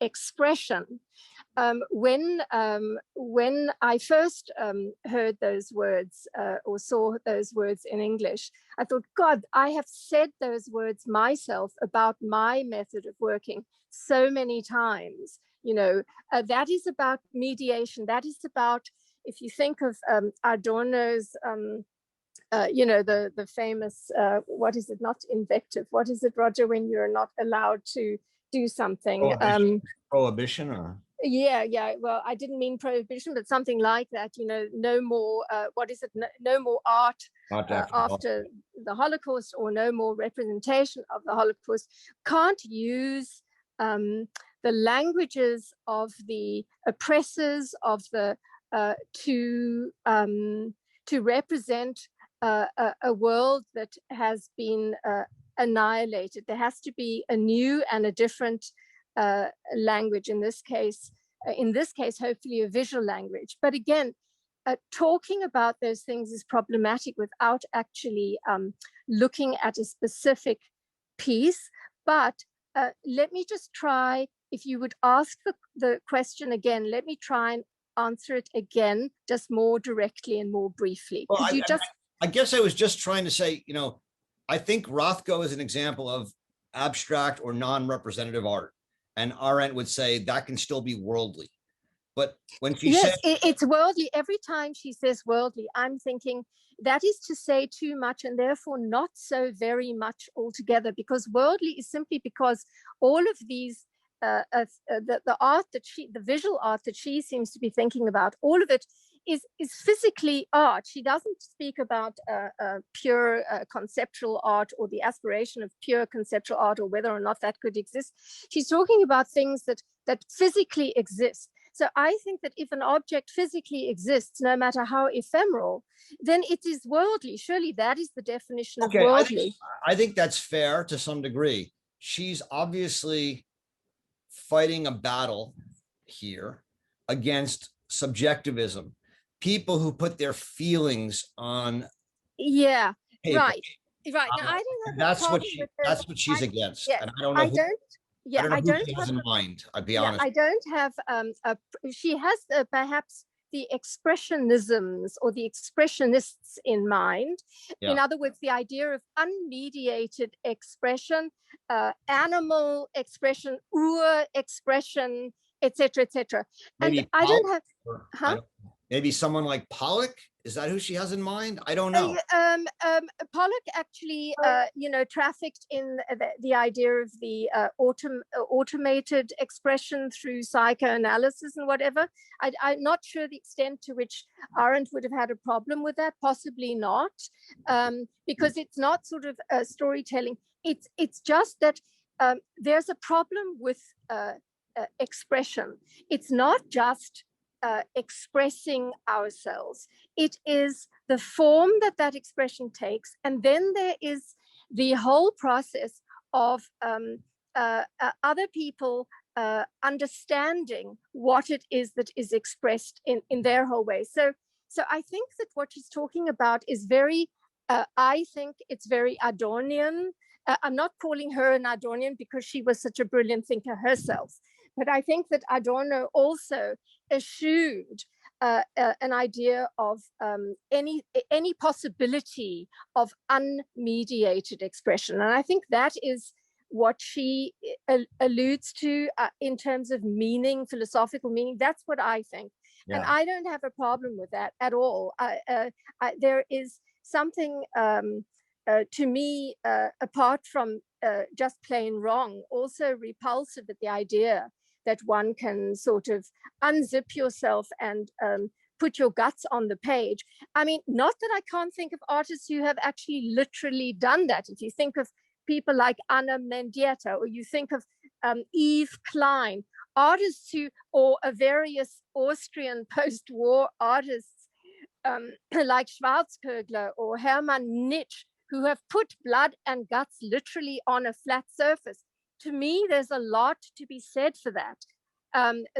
expression, when I first heard those words or saw those words in English, I thought, God, I have said those words myself about my method of working so many times. That is about mediation. That is about, if you think of Adorno's, the famous, what is it, not invective, what is it, Roger, when you're not allowed to do something? Prohibition or? Yeah. Well, I didn't mean prohibition, but something like that, no more, no more art after the Holocaust, or no more representation of the Holocaust. Can't use the languages of the oppressors of the to represent a world that has been annihilated. There has to be a new and a different language. In this case, hopefully a visual language. But again, talking about those things is problematic without actually looking at a specific piece. But let me just try. If you would ask the question again, let me try and answer it again, just more directly and more briefly. Well, I guess I was just trying to say, I think Rothko is an example of abstract or non-representative art. And Arendt would say that can still be worldly. But when she yes, said, it's worldly. Every time she says worldly, I'm thinking that is to say too much and therefore not so very much altogether, because worldly is simply because all of these, the art that the visual art that she seems to be thinking about, all of it is physically art. She doesn't speak about pure conceptual art or the aspiration of pure conceptual art or whether or not that could exist. She's talking about things that physically exist. So I think that if an object physically exists, no matter how ephemeral, then it is worldly. Surely that is the definition of worldly. I think that's fair to some degree. She's obviously fighting a battle here against subjectivism. People who put their feelings on paper. Right. Now, I don't have that's what she's against. And I don't know who she has in mind. I'd be honest. I don't have she has perhaps the expressionisms or the expressionists in mind. In other words, the idea of unmediated expression, animal expression, expression, etc., etc. And I don't have, maybe someone like Pollock. Is that who she has in mind? I don't know. Pollock actually, trafficked in the idea of the automated expression through psychoanalysis and whatever. I'm not sure the extent to which Arendt would have had a problem with that. Possibly not, because it's not sort of storytelling. It's just that there's a problem with expression. It's not just expressing ourselves. It is the form that expression takes, and then there is the whole process of other people understanding what it is that is expressed in their whole way. So I think that what she's talking about is very, I think it's very Adornian. I'm not calling her an Adornian because she was such a brilliant thinker herself, but I think that Adorno also eschewed an idea of any possibility of unmediated expression. And I think that is what she alludes to in terms of meaning, philosophical meaning. That's what I think. Yeah. And I don't have a problem with that at all. There is something to me, apart from just plain wrong, also repulsive at the idea that one can sort of unzip yourself and put your guts on the page. I mean, not that I can't think of artists who have actually literally done that. If you think of people like Anna Mendieta, or you think of Yves Klein, artists who, or various Austrian post-war artists like Schwarzkogler or Hermann Nitsch, who have put blood and guts literally on a flat surface. To me, there's a lot to be said for that.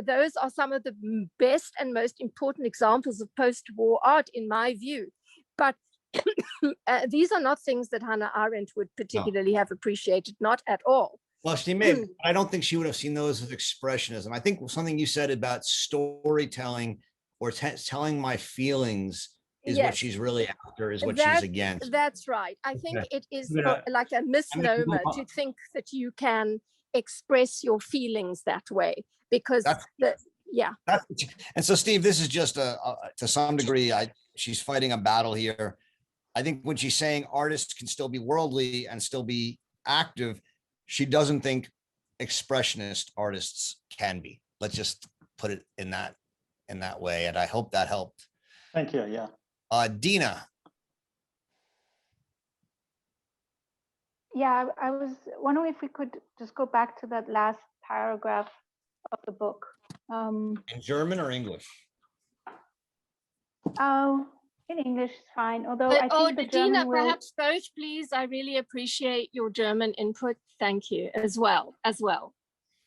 Those are some of the best and most important examples of post-war art, in my view. But these are not things that Hannah Arendt would particularly have appreciated, not at all. Well, she may, I don't think she would have seen those as expressionism. I think something you said about storytelling or telling my feelings is what she's really after, is what she's against. That's right. I think it is like a misnomer to think that you can express your feelings that way, because and so, Steve, this is just to some degree, she's fighting a battle here. I think when she's saying artists can still be worldly and still be active, she doesn't think expressionist artists can be. Let's just put it in that way. And I hope that helped. Thank you. Yeah. Dina. Yeah, I was wondering if we could just go back to that last paragraph of the book. In German or English? Oh, in English is fine. Although I think the Dina, German will... perhaps both, please. I really appreciate your German input. Thank you as well.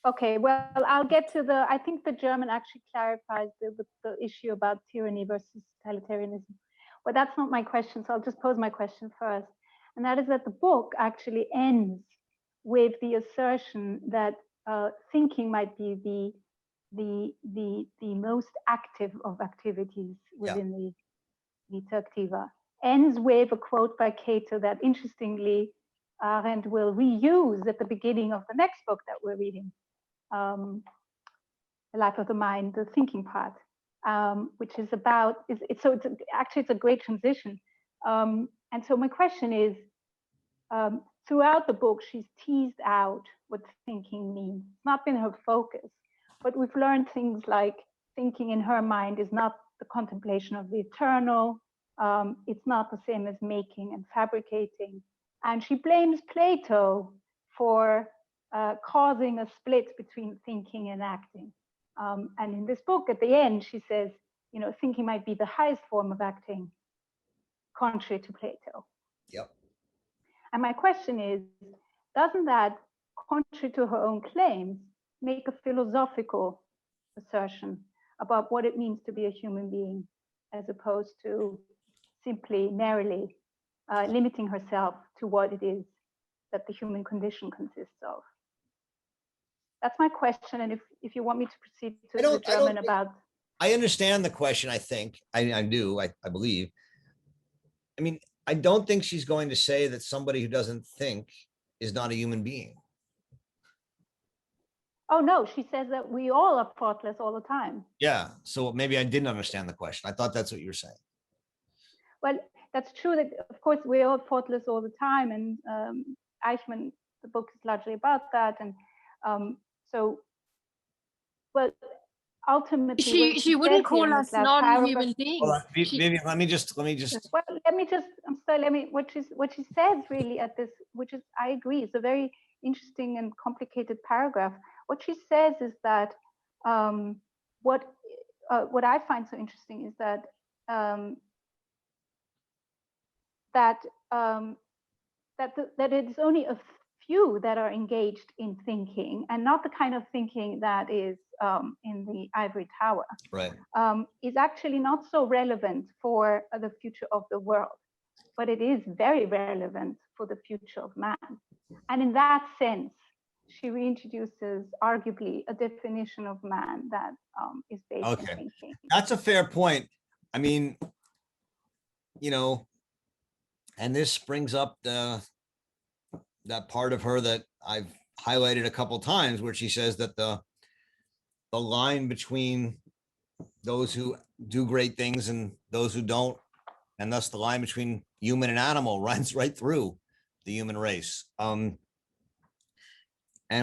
Okay, well, I'll get to I think the German actually clarifies the issue about tyranny versus totalitarianism. Well, that's not my question, so I'll just pose my question first. And that is that the book actually ends with the assertion that thinking might be the most active of activities within the Vita Activa. Ends with a quote by Cato that, interestingly, Arendt will reuse at the beginning of the next book that we're reading. The Life of the Mind, the thinking part, which is about, it's a great transition. And so my question is, throughout the book, she's teased out what thinking means. It's not been her focus, but we've learned things like thinking in her mind is not the contemplation of the eternal. It's not the same as making and fabricating. And she blames Plato for causing a split between thinking and acting. And in this book, at the end, she says, you know, thinking might be the highest form of acting, contrary to Plato. Yep. And my question is, doesn't that, contrary to her own claims, make a philosophical assertion about what it means to be a human being, as opposed to simply narrowly limiting herself to what it is that the human condition consists of? That's my question. And if you want me to proceed to the German about... I understand the question, I think. I do, I believe. I mean, I don't think she's going to say that somebody who doesn't think is not a human being. Oh, no, she says that we all are thoughtless all the time. Yeah, so maybe I didn't understand the question. I thought that's what you were saying. Well, that's true that, of course, we're all thoughtless all the time. And Eichmann, the book is largely about that. And well, ultimately, she wouldn't call us non-human beings. Well, maybe let me just. Well, I'm sorry. What she says really at this, which is, I agree, it's a very interesting and complicated paragraph. What she says is that what I find so interesting is that that it is only a few that are engaged in thinking, and not the kind of thinking that is in the ivory tower, right? Is actually not so relevant for the future of the world, but it is very relevant for the future of man. And in that sense, she reintroduces arguably a definition of man that is based on thinking. That's a fair point. I mean, you know, and this brings up that part of her that I've highlighted a couple of times, where she says that the line between those who do great things and those who don't, and thus the line between human and animal, runs right through the human race. And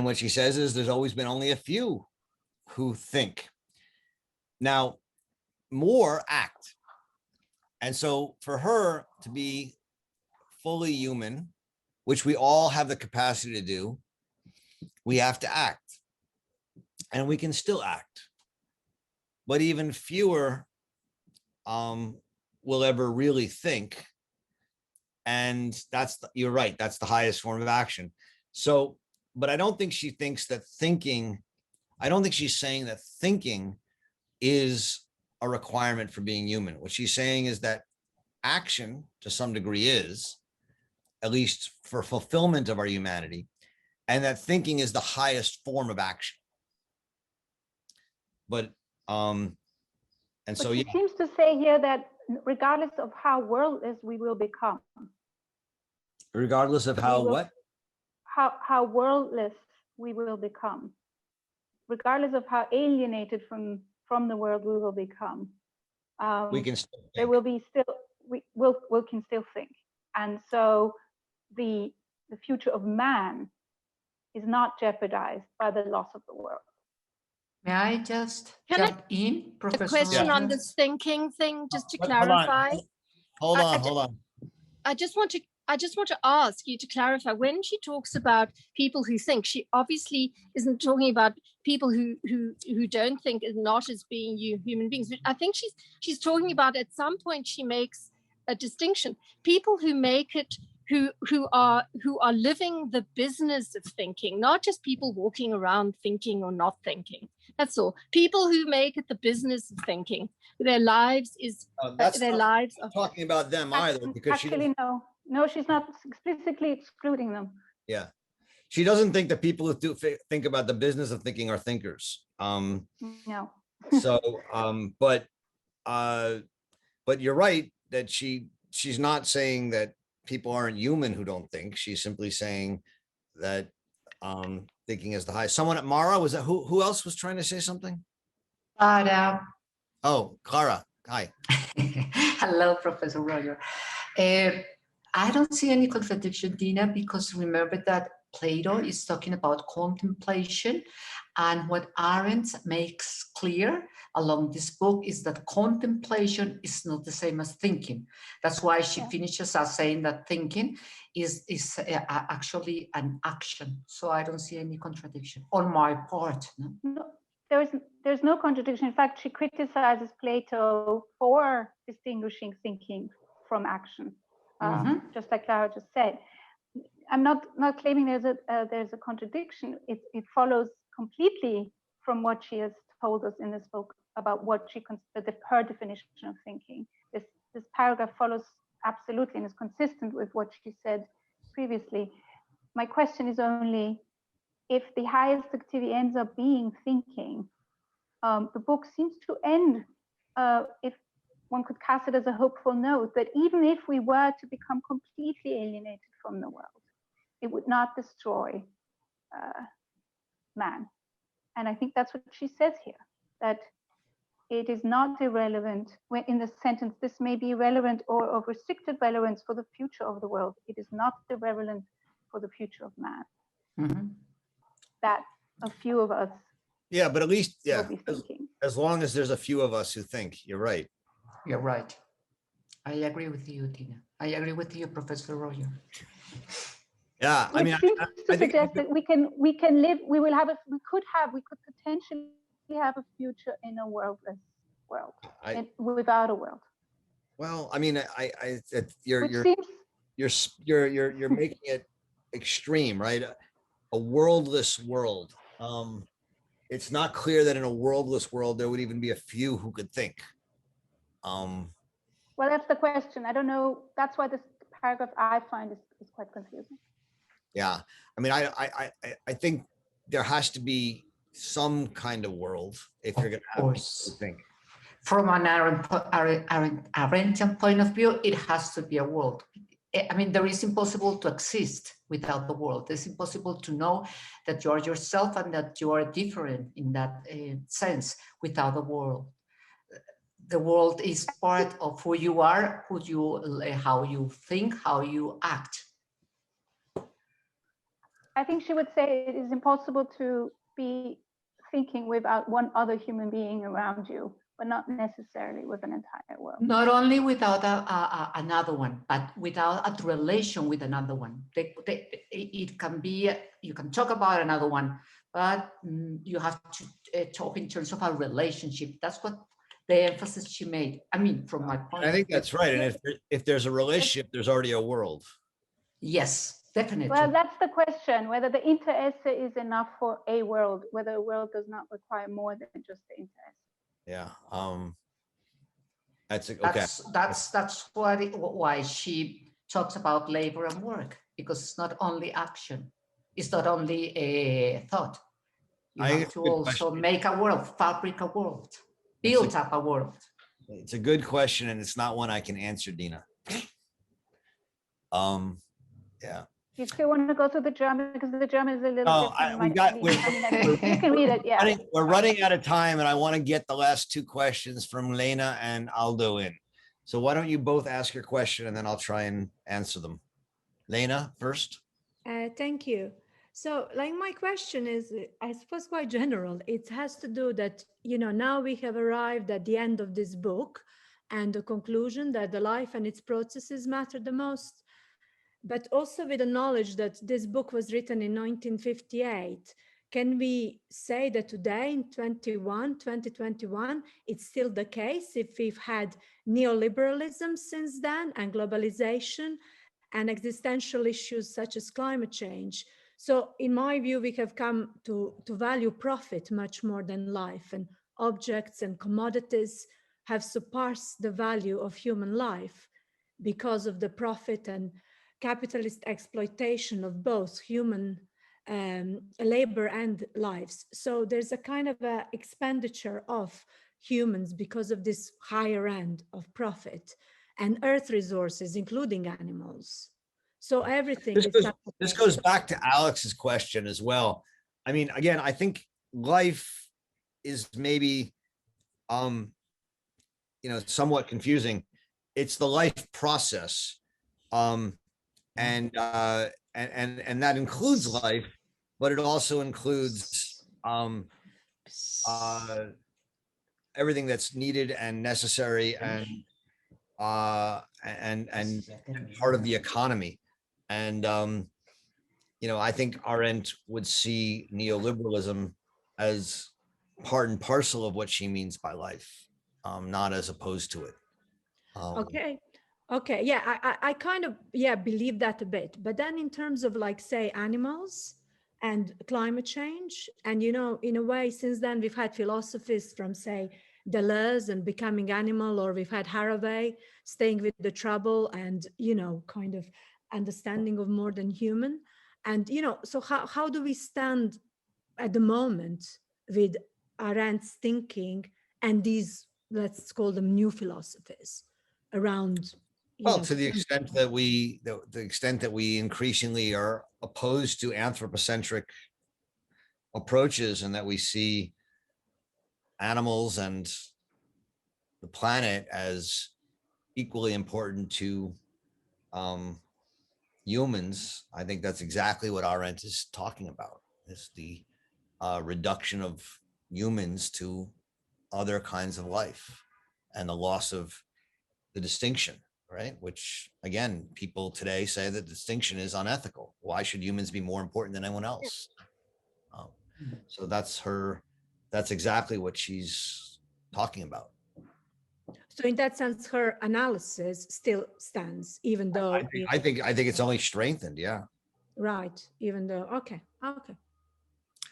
what she says is there's always been only a few who think. Now, more act. And so for her to be fully human, which we all have the capacity to do, we have to act. And we can still act. But even fewer will ever really think. And you're right, that's the highest form of action. So, but I don't think she thinks that thinking, I don't think she's saying that thinking is a requirement for being human. What she's saying is that action, to some degree, is, at least for fulfillment of our humanity, and that thinking is the highest form of action. But she seems to say here that regardless of how worldless we will become. Regardless of how what? How worldless we will become. Regardless of how alienated from the world we will become. We can still think. There will be we can still think. And so the future of man is not jeopardized by the loss of the world. May I just jump in, Professor? A question Roger? on this thinking thing, just to clarify. Hold on. I just want to ask you to clarify, when she talks about people who think, she obviously isn't talking about people who don't think, not as being human beings. But I think she's talking about, at some point she makes a distinction. People who make it, who are living the business of thinking, not just people walking around thinking or not thinking. That's all. People who make it the business of thinking. Their lives is their lives. Not talking about them either, because actually no, she's not explicitly excluding them. Yeah, she doesn't think that people who do think about the business of thinking are thinkers. No. So, but you're right that she's not saying that people aren't human who don't think. She's simply saying that Thinking is the highest. Someone at Mara, was that who else was trying to say something? Oh, Clara, hi. Hello, Professor Roger. I don't see any contradiction, Dina, because remember that Plato is talking about contemplation, and what Arendt makes clear along this book is that contemplation is not the same as thinking. That's why she finishes as saying that thinking is actually an action. So I don't see any contradiction on my part. No, there's no contradiction. In fact, she criticizes Plato for distinguishing thinking from action, just like Clara just said. I'm not claiming there's a contradiction. It follows completely from what she has told us in this book about what she considers her definition of thinking. This paragraph follows absolutely and is consistent with what she said previously. My question is only, if the highest activity ends up being thinking, the book seems to end, if one could cast it as a hopeful note, that even if we were to become completely alienated from the world, it would not destroy man. And I think that's what she says here, that it is not irrelevant when in the sentence, this may be irrelevant or of restricted relevance for the future of the world. It is not irrelevant for the future of man. That a few of us but at least, will be thinking. as long as there's a few of us who think, you're right. You're right. I agree with you, Tina. I agree with you, Professor Roger. Yeah, I mean, seems to suggest that we can live. We could potentially have a future in a worldless world, without a world. Well, I mean, you're making it extreme, right? A worldless world. It's not clear that in a worldless world there would even be a few who could think. Well, that's the question. I don't know. That's why this paragraph I find is quite confusing. Yeah, I mean, I think there has to be some kind of world if you're going to have people who think. From an Arendtian point of view, it has to be a world. I mean, there is impossible to exist without the world. It's impossible to know that you are yourself and that you are different in that sense without the world. The world is part of who you are, how you think, how you act. I think she would say it is impossible to be thinking without one other human being around you, but not necessarily with an entire world. Not only without another one, but without a relation with another one. It can be, you can talk about another one, but you have to talk in terms of a relationship. That's what the emphasis she made. I mean, from my point. I think that's right. And if there's a relationship, there's already a world. Yes. Definitely. Well, that's the question, whether the inter esse is enough for a world, whether a world does not require more than just the inter esse. Yeah. That's okay. That's why she talks about labor and work, because it's not only action, it's not only a thought. You have to also make a world, fabric a world, build up a world. It's a good question, and it's not one I can answer, Dina. Yeah. You still want to go through the German, because the German is a little different. You can read it, yeah. We're running out of time, and I want to get the last two questions from Lena and Aldo in. So why don't you both ask your question, and then I'll try and answer them. Lena, first. Thank you. So, like, my question is, I suppose, quite general. It has to do that, now we have arrived at the end of this book and the conclusion that the life and its processes matter the most. But also with the knowledge that this book was written in 1958, can we say that today in 2021, it's still the case if we've had neoliberalism since then and globalization and existential issues such as climate change? So in my view, we have come to value profit much more than life, and objects and commodities have surpassed the value of human life because of the profit and capitalist exploitation of both human labor and lives. So there's a kind of a expenditure of humans because of this higher end of profit and earth resources, including animals. So everything This is goes, suffocating. this goes back to Alex's question as well. I mean, again, I think life is maybe, somewhat confusing. It's the life process. And that includes life, but it also includes everything that's needed and necessary and part of the economy. And I think Arendt would see neoliberalism as part and parcel of what she means by life, not as opposed to it. Okay, yeah, I kind of believe that a bit. But then in terms of, like, say, animals and climate change, and in a way, since then we've had philosophies from, say, Deleuze and becoming animal, or we've had Haraway staying with the trouble and kind of understanding of more than human. And so how do we stand at the moment with Arendt's thinking and these, let's call them, new philosophies around? Well, to the extent that we increasingly are opposed to anthropocentric approaches, and that we see animals and the planet as equally important to humans, I think that's exactly what Arendt is talking about, is the reduction of humans to other kinds of life and the loss of the distinction, right? Which, again, people today say that distinction is unethical. Why should humans be more important than anyone else? So that's exactly what she's talking about. So in that sense, her analysis still stands, even though I think it's only strengthened. Yeah. Right. Even though, okay.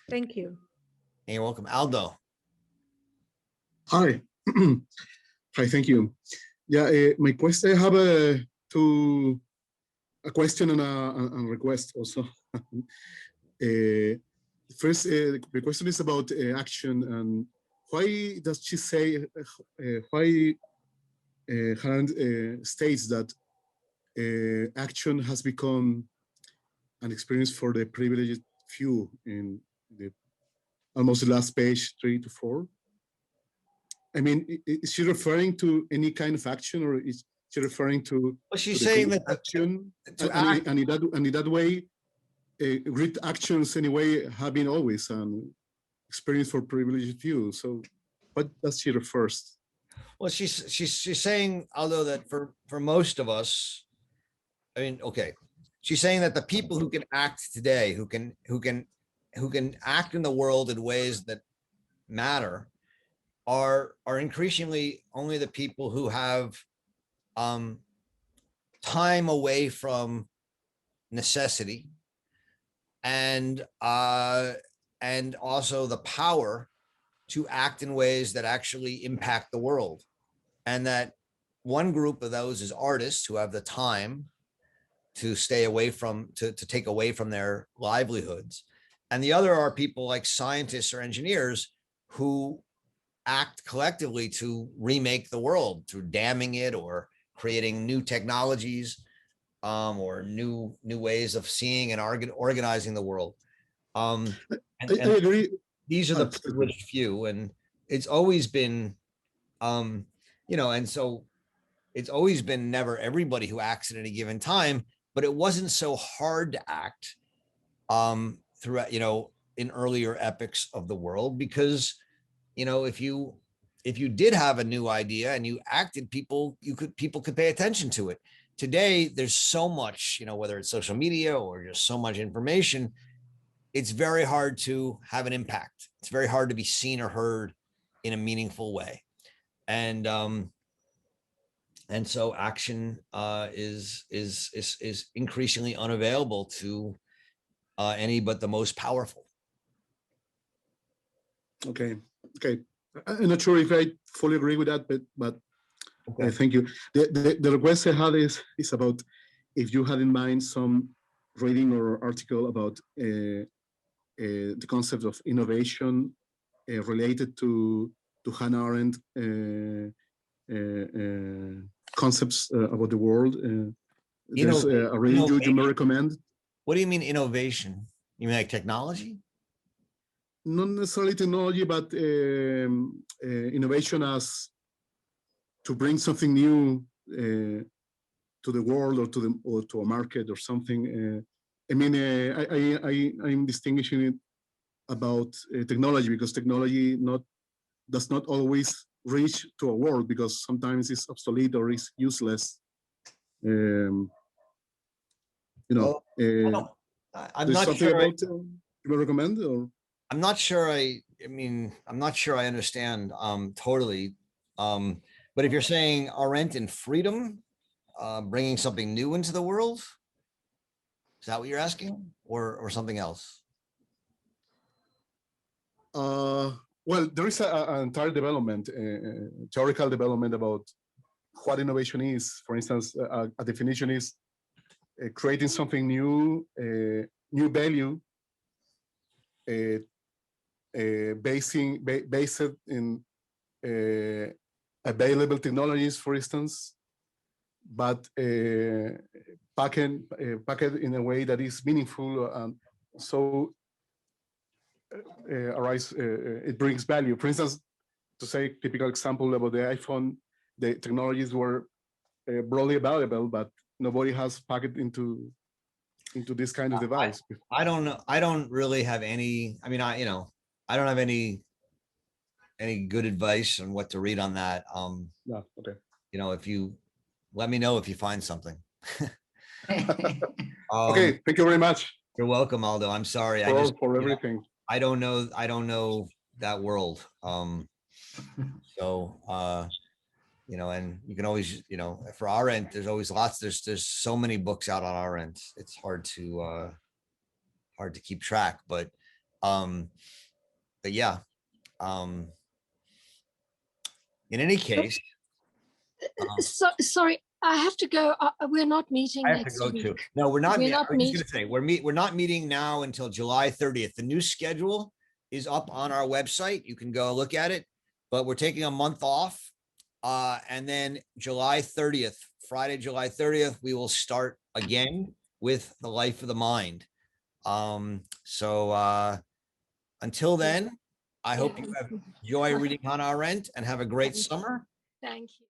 Thank you. And you're welcome. Aldo. Hi. Hi, thank you. Yeah, my question, I have a question and a request also. First, the question is about action, and why does she say, why Hannah states that action has become an experience for the privileged few in the almost the last page 3 to 4? I mean, is she referring to any kind of action, or is she referring to? Well, she's saying that action, and in that way, great actions anyway have been always an experience for privileged few. So, what does she refers? Well, she's saying, although that for most of us, I mean, okay, she's saying that the people who can act today, who can act in the world in ways that matter, are increasingly only the people who have time away from necessity, and also the power to act in ways that actually impact the world. And that one group of those is artists who have the time to stay away from, to take away from their livelihoods. And the other are people like scientists or engineers who act collectively to remake the world through damming it or creating new technologies, or new ways of seeing and organizing the world. I agree. These are the privileged few, and it's always been, and so it's always been never everybody who acts at any given time, but it wasn't so hard to act throughout, in earlier epochs of the world, because if you did have a new idea and you acted, people could pay attention to it. Today, there's so much, whether it's social media or just so much information, it's very hard to have an impact. It's very hard to be seen or heard in a meaningful way. And so action is increasingly unavailable to any but the most powerful. Okay. I'm not sure if I fully agree with that, but okay. Thank you. The request I had is about if you had in mind some reading or article about the concept of innovation related to Hannah Arendt concepts about the world. There's a reading you may recommend. What do you mean innovation? You mean like technology? Not necessarily technology, but innovation as to bring something new to the world or to a market or something. I mean, I'm distinguishing it about technology, because technology does not always reach to a world, because sometimes it's obsolete or it's useless. You know, I'm not sure. You would recommend, or I'm not sure. I'm not sure I understand totally. But if you're saying Arendt and freedom, bringing something new into the world, is that what you're asking, or something else? Well, there is an entire development, theoretical development about what innovation is. For instance, a definition is creating something new, new value, based in available technologies, for instance, but packed in a way that is meaningful, and so it brings value. For instance, to say typical example about the iPhone, the technologies were broadly available, but nobody has packed into this kind of device. I don't know. I don't really have any. I mean, I don't have any good advice on what to read on that. Yeah. Okay. If you let me know if you find something. Okay. Thank you very much. You're welcome, Aldo. I'm sorry. For everything. I don't know that world. So, and you can always, for Arendt, there's always lots, there's so many books out on Arendt. It's hard to keep track, but yeah. In any case. Sorry, I have to go. We're not meeting I have next to go week. to. No, we're not. We're not I was just going to say we're not meeting now until July 30th. The new schedule is up on our website. You can go look at it. But we're taking a month off, and then July 30th, Friday, July 30th, we will start again with The Life of the Mind. So until then, I hope you have joy reading Hannah Arendt and have a great summer. Thank you.